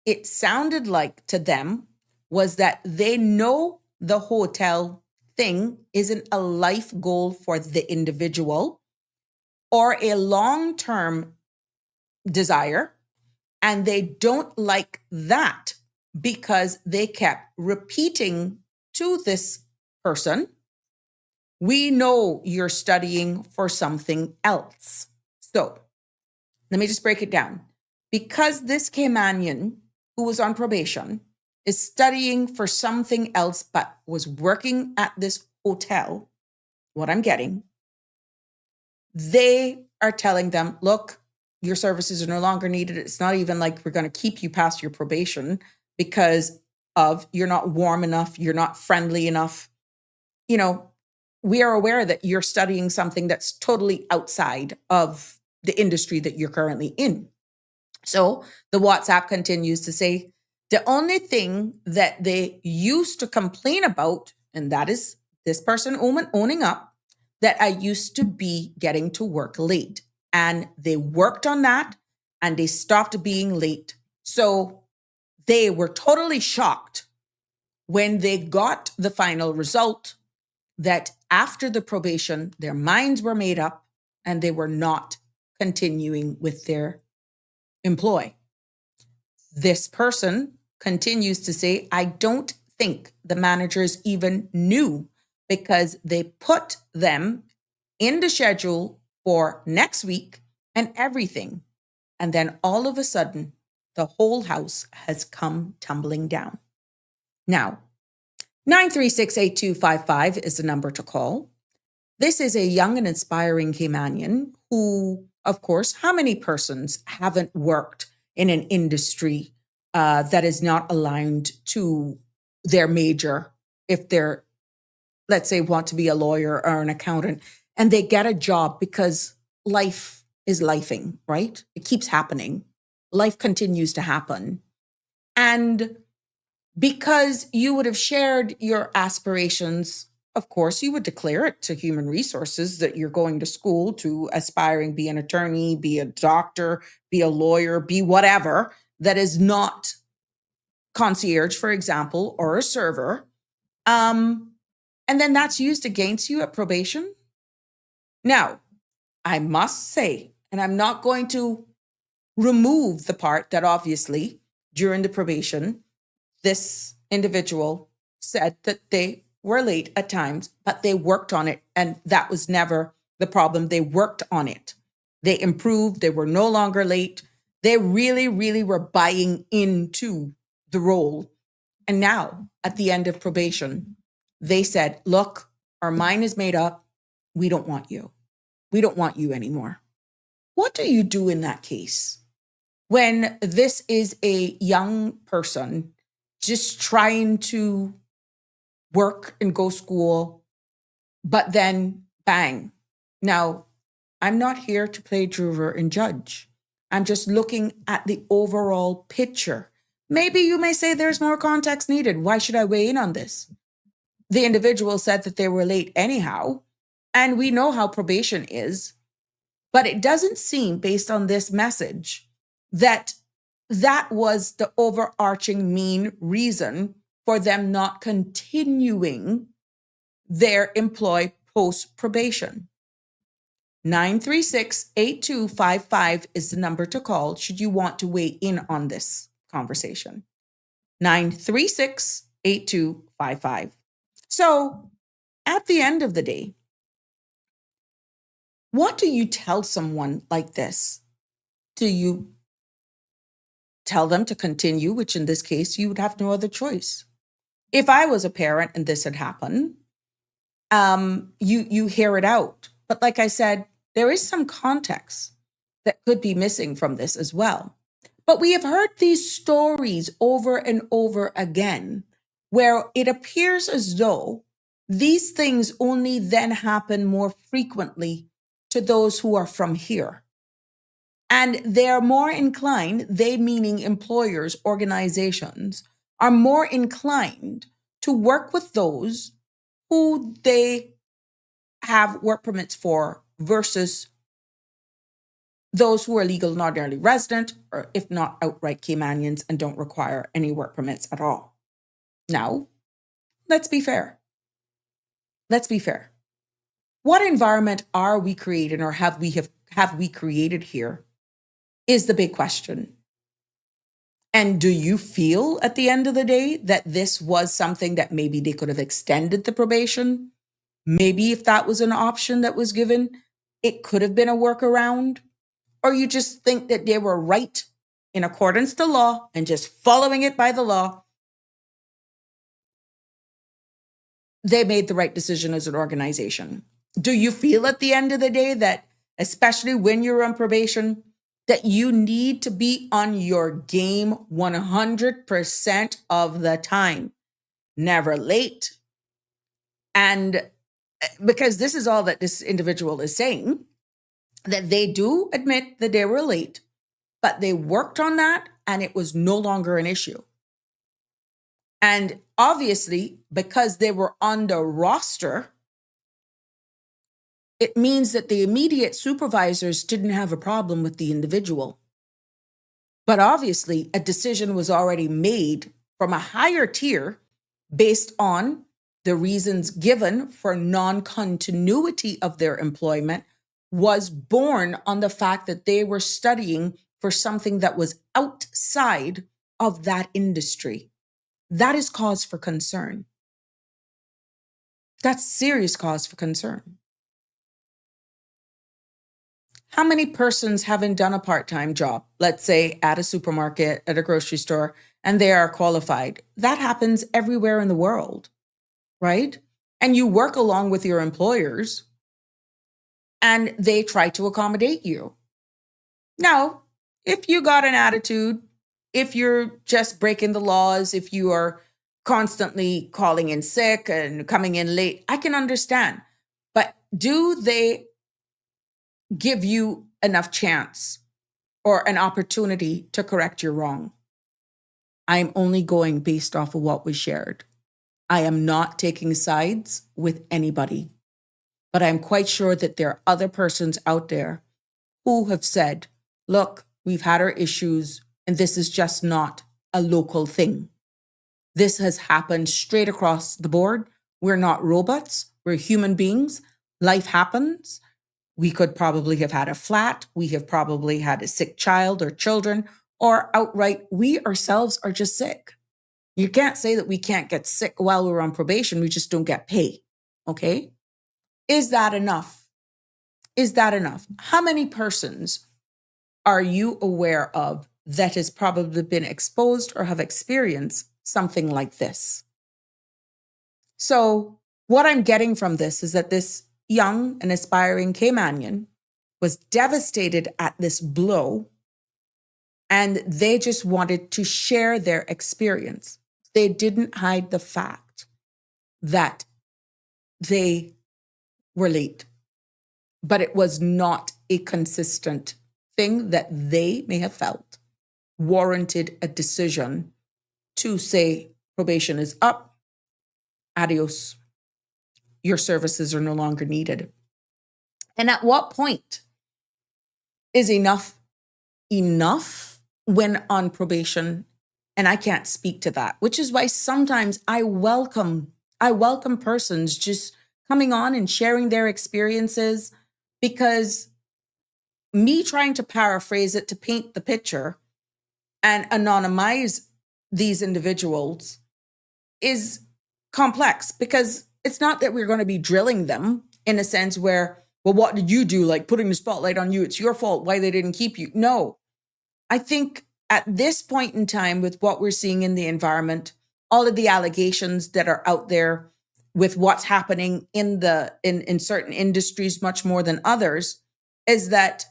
it sounded like to them was that they know the hotel thing isn't a life goal for the individual or a long-term desire, and they don't like that because they kept repeating to this person, "We know you're studying for something else." So let me just break it down. Because this Caymanian who was on probation is studying for something else but was working at this hotel, what I'm getting, they are telling them, "Look, your services are no longer needed. It's not even like we're going to keep you past your probation because of you're not warm enough, you're not friendly enough. You know, we are aware that you're studying something that's totally outside of the industry that you're currently in." So the WhatsApp continues to say, the only thing that they used to complain about, and that is this person owning up, that I used to be getting to work late. And they worked on that and they stopped being late. So they were totally shocked when they got the final result that after the probation, their minds were made up and they were not continuing with their employ. This person continues to say, "I don't think the managers even knew because they put them in the schedule for next week and everything. And then all of a sudden, the whole house has come tumbling down." Now, 936-8255 is the number to call. This is a young and inspiring Caymanian who, of course, how many persons haven't worked in an industry that is not aligned to their major if they're, let's say, want to be a lawyer or an accountant, and they get a job because life is lifing, right? It keeps happening. Life continues to happen. And because you would have shared your aspirations, of course, you would declare it to human resources that you're going to school to aspiring, be an attorney, be a doctor, be a lawyer, be whatever that is not concierge, for example, or a server. And then that's used against you at probation. Now, I must say, and I'm not going to remove the part that obviously during the probation, this individual said that they were late at times, but they worked on it. And that was never the problem. They worked on it. They improved. They were no longer late. They really, really were buying into the role. And now at the end of probation, they said, look, our mind is made up. We don't want you. We don't want you anymore. What do you do in that case when this is a young person just trying to work and go school, but then bang? Now, I'm not here to play juror and judge. I'm just looking at the overall picture. Maybe you may say there's more context needed. Why should I weigh in on this? The individual said that they were late anyhow, and we know how probation is, but it doesn't seem, based on this message, that that was the overarching main reason for them not continuing their employ post-probation. 936-8255 is the number to call should you want to weigh in on this conversation. 936-8255. So at the end of the day, what do you tell someone like this? Do you tell them to continue, which in this case, you would have no other choice? If I was a parent and this had happened, you hear it out. But like I said, there is some context that could be missing from this as well. But we have heard these stories over and over again, where it appears as though these things only then happen more frequently to those who are from here. And they're more inclined, they meaning employers, organizations, are more inclined to work with those who they have work permits for versus those who are legal and ordinarily resident, or if not outright Caymanians and don't require any work permits at all. Now, let's be fair. Let's be fair. What environment are we creating, or have we created here, is the big question. And do you feel at the end of the day that this was something that maybe they could have extended the probation? Maybe if that was an option that was given, it could have been a workaround? Or you just think that they were right in accordance to law and just following it by the law? They made the right decision as an organization. Do you feel at the end of the day that, especially when you're on probation, that you need to be on your game 100% of the time, never late? And because this is all that this individual is saying, that they do admit that they were late, but they worked on that and it was no longer an issue. And obviously, because they were on the roster, it means that the immediate supervisors didn't have a problem with the individual. But obviously, a decision was already made from a higher tier based on the reasons given for non-continuity of their employment was born on the fact that they were studying for something that was outside of that industry. That is cause for concern. That's serious cause for concern. How many persons haven't done a part-time job, let's say at a supermarket, at a grocery store, and they are qualified? That happens everywhere in the world. right? And you work along with your employers and they try to accommodate you. Now, if you got an attitude, if you're just breaking the laws, if you are constantly calling in sick and coming in late, I can understand. But do they give you enough chance or an opportunity to correct your wrong? I'm only going based off of what was shared. I am not taking sides with anybody, but I'm quite sure that there are other persons out there who have said, look, we've had our issues, and this is just not a local thing. This has happened straight across the board. We're not robots, we're human beings. Life happens. We could probably have had a flat. We have probably had a sick child or children, or outright, we ourselves are just sick. You can't say that we can't get sick while we're on probation. We just don't get pay. Okay? Is that enough? Is that enough? How many persons are you aware of that has probably been exposed or have experienced something like this? So what I'm getting from this is that this young and aspiring Caymanian was devastated at this blow, and they just wanted to share their experience. They didn't hide the fact that they were late, but it was not a consistent thing that they may have felt warranted a decision to say probation is up, adios, your services are no longer needed. And at what point is enough when on probation? And I can't speak to that, which is why sometimes I welcome persons just coming on and sharing their experiences, because me trying to paraphrase it to paint the picture and anonymize these individuals is complex, because it's not that we're going to be drilling them in a sense where, well, what did you do? Like putting the spotlight on you. It's your fault why they didn't keep you. No, I think at this point in time, with what we're seeing in the environment, all of the allegations that are out there with what's happening in certain industries much more than others, is that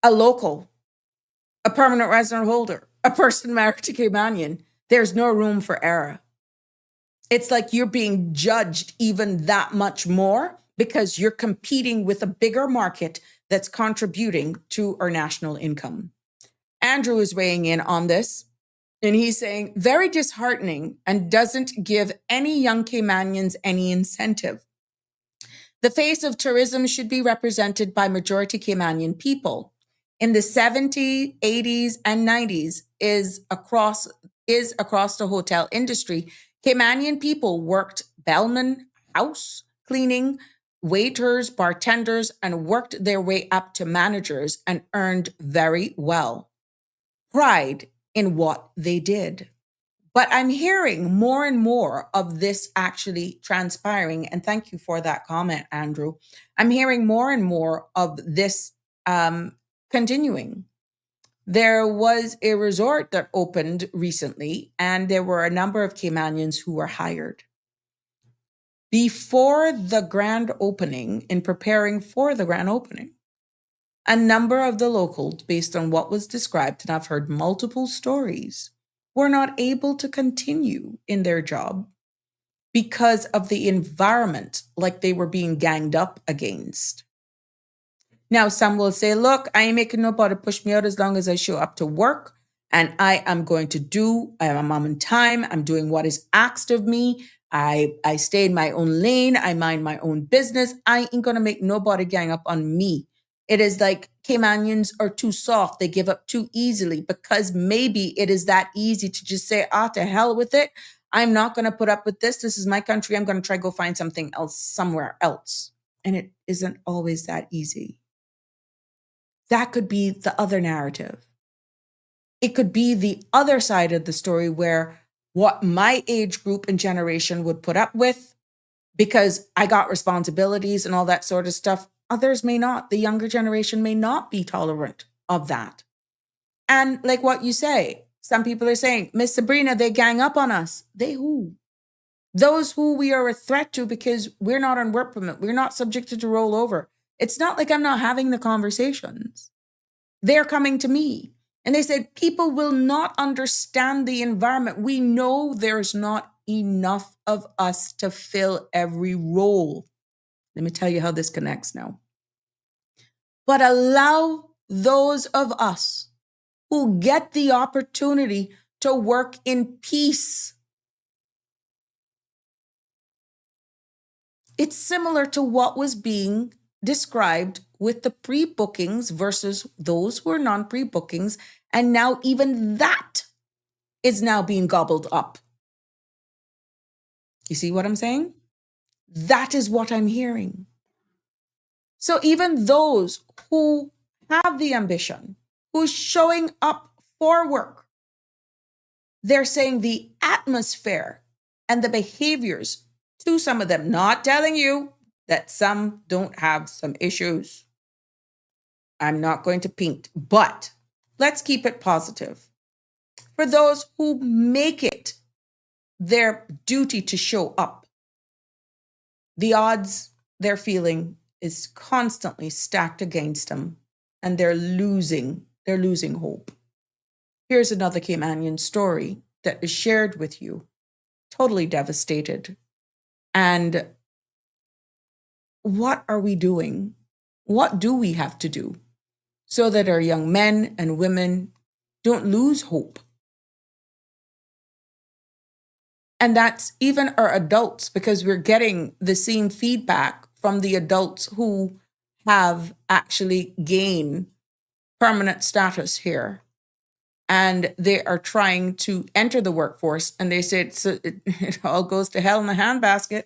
a local, a permanent resident holder, a person married to Caymanian, there's no room for error. It's like you're being judged even that much more because you're competing with a bigger market that's contributing to our national income. Andrew is weighing in on this, and he's saying, very disheartening and doesn't give any young Caymanians any incentive. The face of tourism should be represented by majority Caymanian people. In the 70s, 80s, and 90s is across the hotel industry. Caymanian people worked bellman, house cleaning, waiters, bartenders, and worked their way up to managers and earned very well. Pride in what they did. But I'm hearing more and more of this actually transpiring. And thank you for that comment, Andrew. I'm hearing more and more of this continuing. There was a resort that opened recently, and there were a number of Caymanians who were hired. Before the grand opening, in preparing for the grand opening, a number of the locals, based on what was described, and I've heard multiple stories, were not able to continue in their job because of the environment, like they were being ganged up against. Now, some will say, look, I ain't making nobody push me out as long as I show up to work, and I am going to do, I'm on time, I'm doing what is asked of me, I stay in my own lane, I mind my own business, I ain't going to make nobody gang up on me. It is like Caymanians are too soft. They give up too easily because maybe it is that easy to just say, to hell with it. I'm not going to put up with this. This is my country. I'm going to try to go find something else somewhere else. And it isn't always that easy. That could be the other narrative. It could be the other side of the story where what my age group and generation would put up with because I got responsibilities and all that sort of stuff. Others may not. The younger generation may not be tolerant of that. And like what you say, some people are saying, Miss Sabrina, they gang up on us. They who? those who we are a threat to because we're not on work permit, we're not subjected to rollover. It's not like I'm not having the conversations. They're coming to me. And they said, people will not understand the environment. We know there's not enough of us to fill every role. Let me tell you how this connects now. But allow those of us who get the opportunity to work in peace. It's similar to what was being described with the pre-bookings versus those who are non-pre-bookings. And now even that is now being gobbled up. You see what I'm saying? That is what I'm hearing. So even those who have the ambition, who's showing up for work, they're saying the atmosphere and the behaviors to some of them, not telling you that some don't have some issues. I'm not going to paint, but let's keep it positive. For those who make it their duty to show up, the odds they're feeling is constantly stacked against them, and they're losing hope. Here's another Caymanian story that is shared with you. Totally devastated. And what are we doing? What do we have to do so that our young men and women don't lose hope? And that's even our adults, because we're getting the same feedback from the adults who have actually gained permanent status here. And they are trying to enter the workforce. And they said it all goes to hell in a handbasket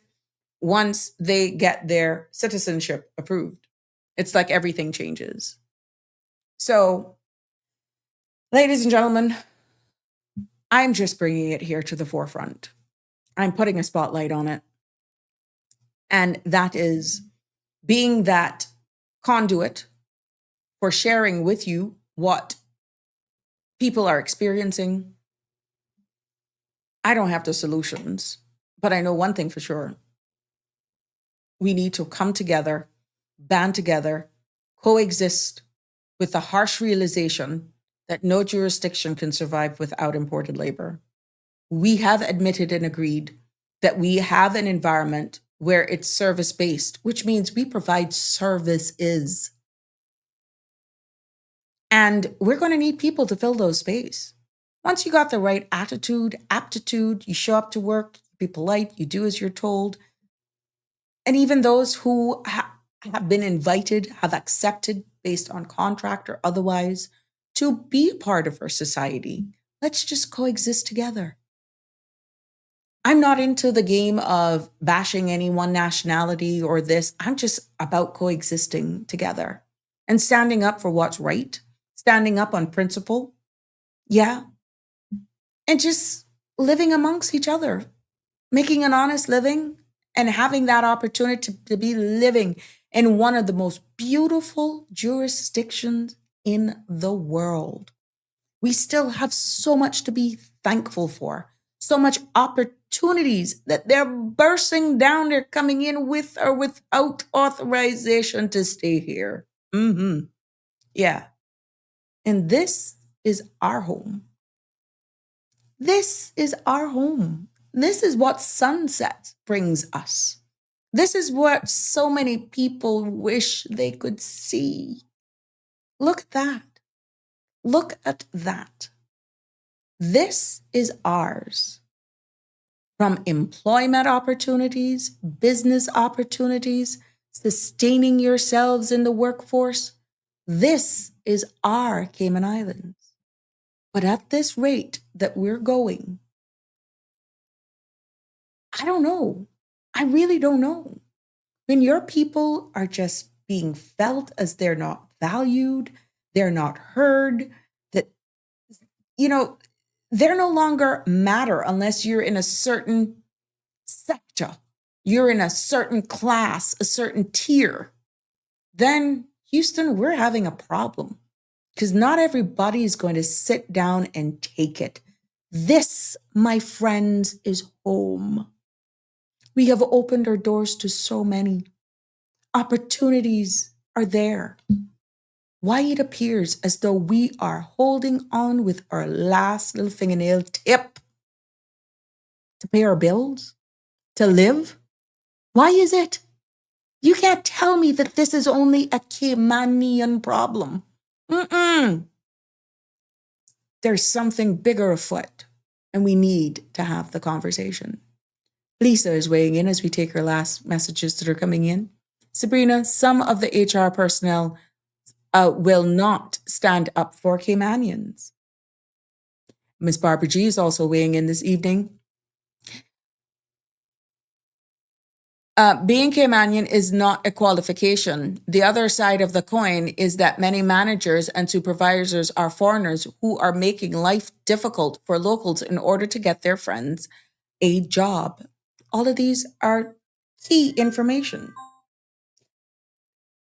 once they get their citizenship approved. It's like everything changes. So, ladies and gentlemen, I'm just bringing it here to the forefront. I'm putting a spotlight on it. And that is being that conduit for sharing with you what people are experiencing. I don't have the solutions, but I know one thing for sure. We need to come together, band together, coexist with the harsh realization that no jurisdiction can survive without imported labor. We have admitted and agreed that we have an environment where it's service-based, which means we provide services. And we're going to need people to fill those spaces. Once you got the right attitude, aptitude, you show up to work, be polite, you do as you're told. And even those who have been invited, have accepted based on contract or otherwise to be part of our society. Let's just coexist together. I'm not into the game of bashing any one nationality or this. I'm just about coexisting together and standing up for what's right, standing up on principle. Yeah. And just living amongst each other, making an honest living and having that opportunity to be living in one of the most beautiful jurisdictions in the world. We still have so much to be thankful for, so much opportunities that they're bursting down. They're coming in with or without authorization to stay here. Yeah. And this is our home. This is our home. This is what sunset brings us. This is what so many people wish they could see. Look at that. Look at that. This is ours. From employment opportunities, business opportunities, sustaining yourselves in the workforce. This is our Cayman Islands. But at this rate that we're going, I don't know. I really don't know. When your people are just being felt as they're not valued, they're not heard, that, they're no longer matter unless you're in a certain sector, you're in a certain class, a certain tier. Then, Houston, we're having a problem because not everybody is going to sit down and take it. This, my friends, is home. We have opened our doors to so many. Opportunities are there. Why it appears as though we are holding on with our last little fingernail tip to pay our bills, to live? Why is it? You can't tell me that this is only a Caymanian problem. There's something bigger afoot, and we need to have the conversation. Lisa is weighing in as we take her last messages that are coming in. Sabrina, some of the HR personnel will not stand up for Caymanians. Miss Barbara G is also weighing in this evening. Being Caymanian is not a qualification. The other side of the coin is that many managers and supervisors are foreigners who are making life difficult for locals in order to get their friends a job. All of these are key information.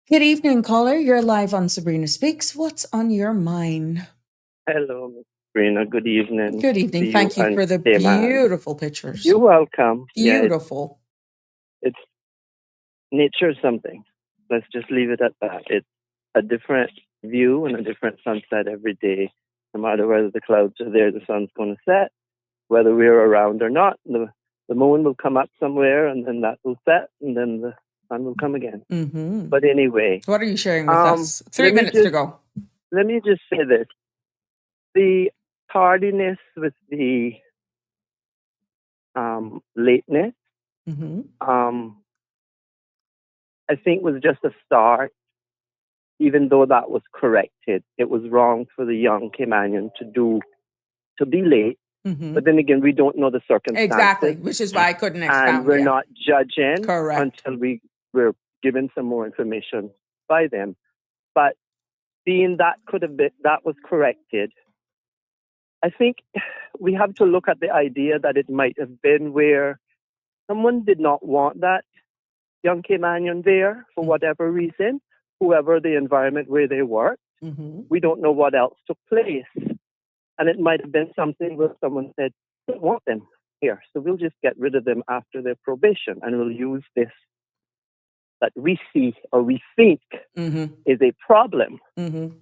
Good evening, caller. You're live on Sabrina Speaks. What's on your mind? Hello, Miss Sabrina. Good evening. Good evening. To Thank you and for the Cayman. beautiful pictures. You're welcome. Beautiful. Yeah, it's nature is something. Let's just leave it at that. It's a different view and a different sunset every day. No matter whether the clouds are there, the sun's going to set. Whether we're around or not, the moon will come up somewhere, and then that will set, and then the sun will come again. Mm-hmm. But anyway, What are you sharing with us? 3 minutes to go. Let me just say this. The tardiness with the lateness, Mm-hmm. I think was just a start, even though that was corrected. It was wrong for the young Caymanian to be late. Mm-hmm. But then again, we don't know the circumstances. Exactly, which is why I couldn't expound. And we're not judging Correct. until we're given some more information by them. But being that was corrected, I think we have to look at the idea that it might have been where someone did not want that young Caymanian there for whatever reason, whoever the environment where they work. Mm-hmm. We don't know what else took place. And it might have been something where someone said, we don't want them here, so we'll just get rid of them after their probation, and we'll use this that we see or we think is a problem. Mm-hmm.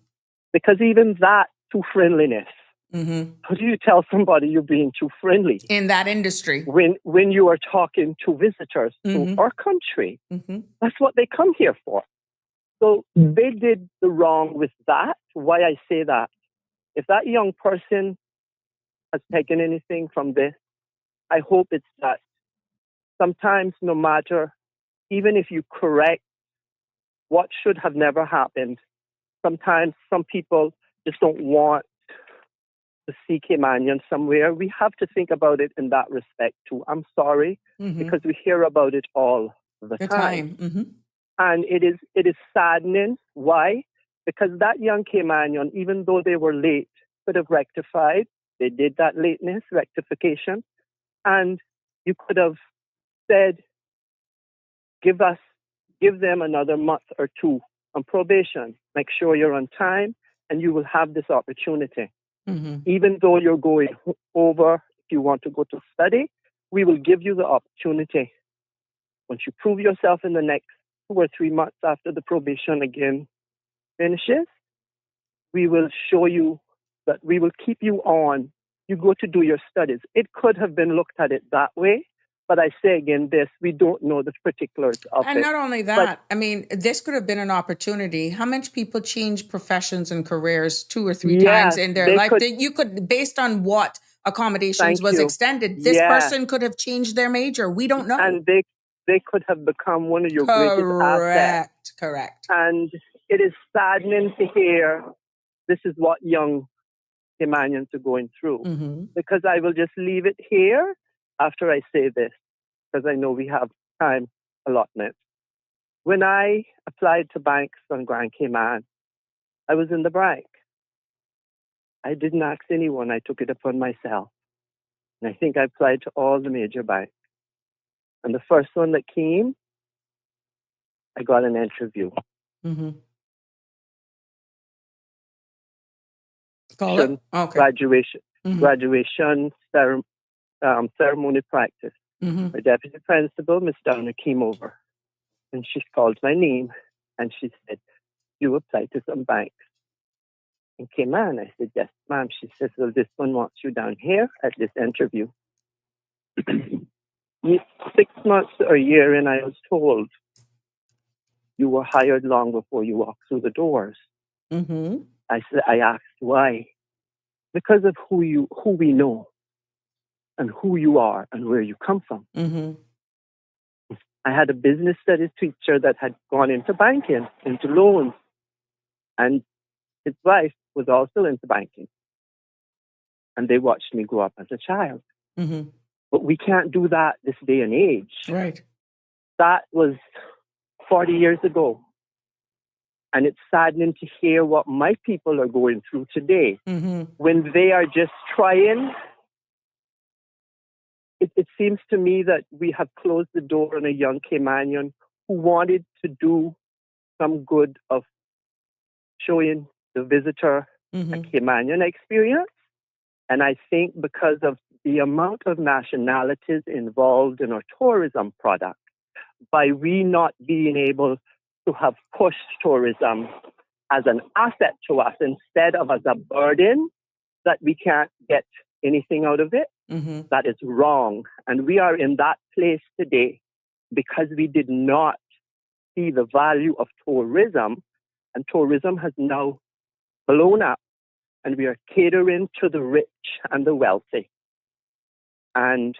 Because even that too friendliness, how do you tell somebody you're being too friendly in that industry when you are talking to visitors to our country? That's what they come here for. So they did the wrong with that. Why I say that, if that young person has taken anything from this, I hope it's that sometimes, no matter, even if you correct what should have never happened, sometimes some people just don't want to see Caymanian somewhere. We have to think about it in that respect too. I'm sorry, because we hear about it all the time. And it is saddening. Why? Because that young Caymanian, even though they were late, could have rectified. They did that lateness rectification. And you could have said, give them another month or two on probation. Make sure you're on time, and you will have this opportunity. Even though you're going over, if you want to go to study, we will give you the opportunity. Once you prove yourself in the next 2 or 3 months after the probation again finishes, we will show you that we will keep you on. You go to do your studies. It could have been looked at it that way, but I say again this, we don't know the particulars of it. And not only that, I mean, this could have been an opportunity. How much people change professions and careers 2 or 3 times in their life? You could, based on what accommodations was extended, this person could have changed their major. We don't know. And they could have become one of your greatest assets. Correct. And it is saddening to hear this is what young Caymanians are going through. Because I will just leave it here after I say this, because I know we have time allotment. When I applied to banks on Grand Cayman, I was in the bank. I didn't ask anyone. I took it upon myself. And I think I applied to all the major banks. And the first one that came, I got an interview. Okay. Graduation ceremony practice. The deputy principal, Miss Downer, came over and she called my name and she said, "You applied to some banks in Cayman." I said, "Yes, ma'am." She says, "Well, this one wants you down here at this interview." 6 months or a year and I was told you were hired long before you walked through the doors. I asked why. Because of who we know and who you are and where you come from. I had a business studies teacher that had gone into banking, into loans, and his wife was also into banking. And they watched me grow up as a child. But we can't do that this day and age. Right. That was 40 years ago. And it's saddening to hear what my people are going through today when they are just trying. It seems to me that we have closed the door on a young Caymanian who wanted to do some good of showing the visitor a Caymanian experience. And I think because of the amount of nationalities involved in our tourism product, by we not being able to have pushed tourism as an asset to us instead of as a burden that we can't get anything out of it, that is wrong. And we are in that place today because we did not see the value of tourism, and tourism has now blown up, and we are catering to the rich and the wealthy. And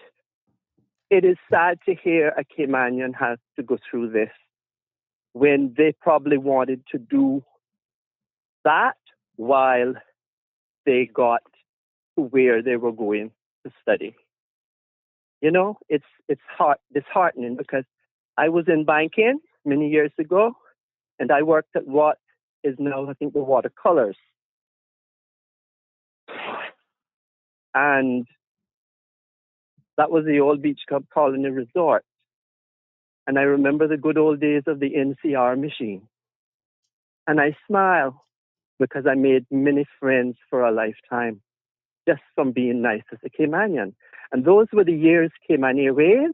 it is sad to hear a Caymanian has to go through this when they probably wanted to do that while they got to where they were going to study. You know, it's disheartening because I was in banking many years ago, and I worked at what is now, I think, the watercolors. And that was the old Beach Club Colony Resort. And I remember the good old days of the NCR machine. And I smile because I made many friends for a lifetime just from being nice as a Caymanian. And those were the years Cayman Airways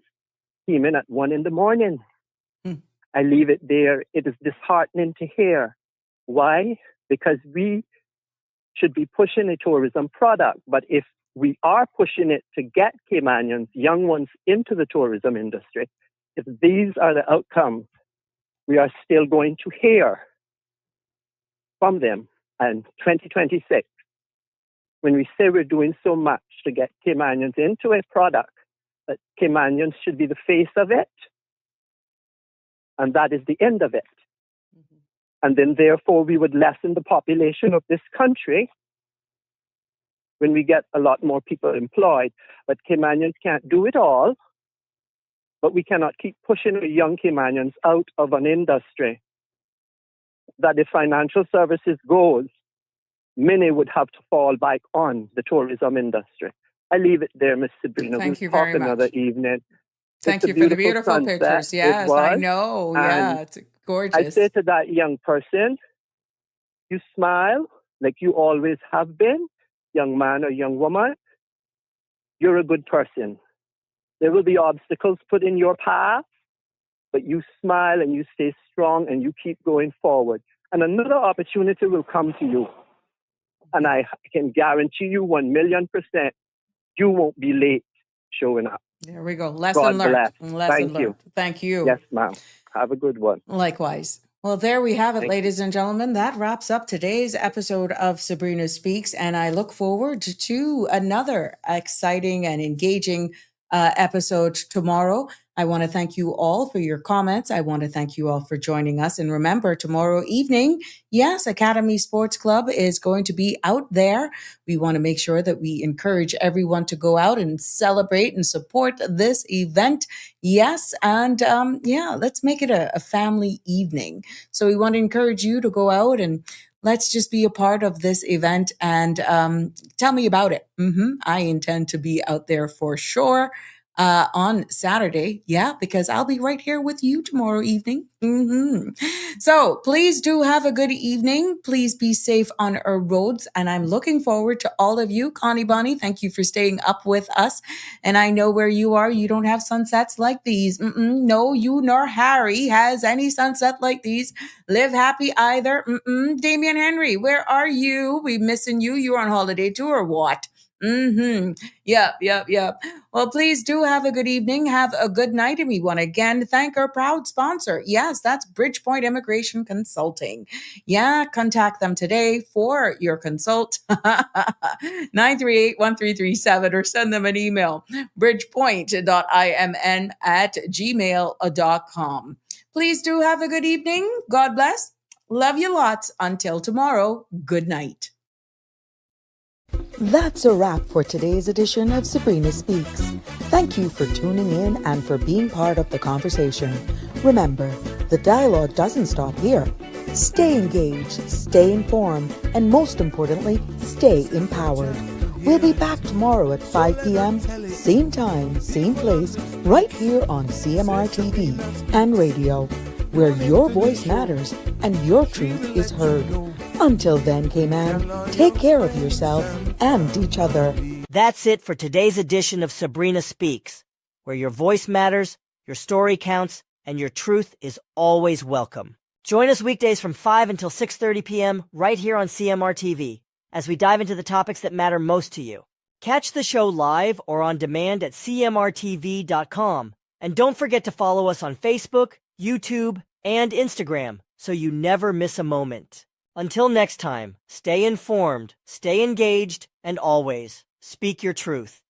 came in at 1 a.m. I leave it there. It is disheartening to hear. Why? Because we should be pushing a tourism product. But if we are pushing it to get Caymanians, young ones, into the tourism industry, if these are the outcomes we are still going to hear from them. And 2026, when we say we're doing so much to get Caymanians into a product, that Caymanians should be the face of it, and that is the end of it. And then therefore we would lessen the population of this country when we get a lot more people employed. But Caymanians can't do it all, but we cannot keep pushing the young Caymanians out of an industry that if financial services goes, many would have to fall back on the tourism industry. I leave it there, Miss Sabrina. Thank We'll you talk very much. another evening. Thank It's you a for the beautiful beautiful sunset. pictures. It Yes, I was. know. And Yeah, it's I gorgeous. say to that young person, you smile like you always have been, young man or young woman. You're a good person. There will be obstacles put in your path, but you smile and you stay strong and you keep going forward. And another opportunity will come to you. And I can guarantee you 1,000,000% you won't be late showing up. There we go. Lesson God learned. bless. Lesson Thank you. learned. Thank you. Yes, ma'am. Have a good one. Likewise. Well, there we have it, Thank ladies and gentlemen. That wraps up today's episode of Sabrina Speaks, and I look forward to another exciting and engaging episode tomorrow. I want to thank you all for your comments. I want to thank you all for joining us. And remember, tomorrow evening, yes, Academy Sports Club is going to be out there. We want to make sure that we encourage everyone to go out and celebrate and support this event. Yes. And let's make it a family evening. So we want to encourage you to go out and let's just be a part of this event and tell me about it. I intend to be out there for sure. on Saturday. Yeah, because I'll be right here with you tomorrow evening. So please do have a good evening. Please be safe on our roads. And I'm looking forward to all of you. Connie Bonnie, thank you for staying up with us. And I know where you are. You don't have sunsets like these. No, you nor Harry has any sunset like these. Live happy either. Damian Henry, where are you? We missing you. You're on holiday too or what? Yep. Well, please do have a good evening. Have a good night. And we want to again thank our proud sponsor. Yes, that's Bridgepoint Immigration Consulting. Yeah, contact them today for your consult. 938-1337 or send them an email. bridgepoint.imn@gmail.com. Please do have a good evening. God bless. Love you lots. Until tomorrow, good night. That's a wrap for today's edition of Sabrina Speaks. Thank you for tuning in and for being part of the conversation. Remember, the dialogue doesn't stop here. Stay engaged, stay informed, and most importantly, stay empowered. We'll be back tomorrow at 5 p.m., same time, same place, right here on CMR TV and radio, where your voice matters and your truth is heard. Until then, K-Man, take care of yourself and each other. That's it for today's edition of Sabrina Speaks, where your voice matters, your story counts, and your truth is always welcome. Join us weekdays from 5 until 6:30 p.m. right here on CMR TV as we dive into the topics that matter most to you. Catch the show live or on demand at cmrtv.com. And don't forget to follow us on Facebook, YouTube, and Instagram so you never miss a moment. Until next time, stay informed, stay engaged, and always speak your truth.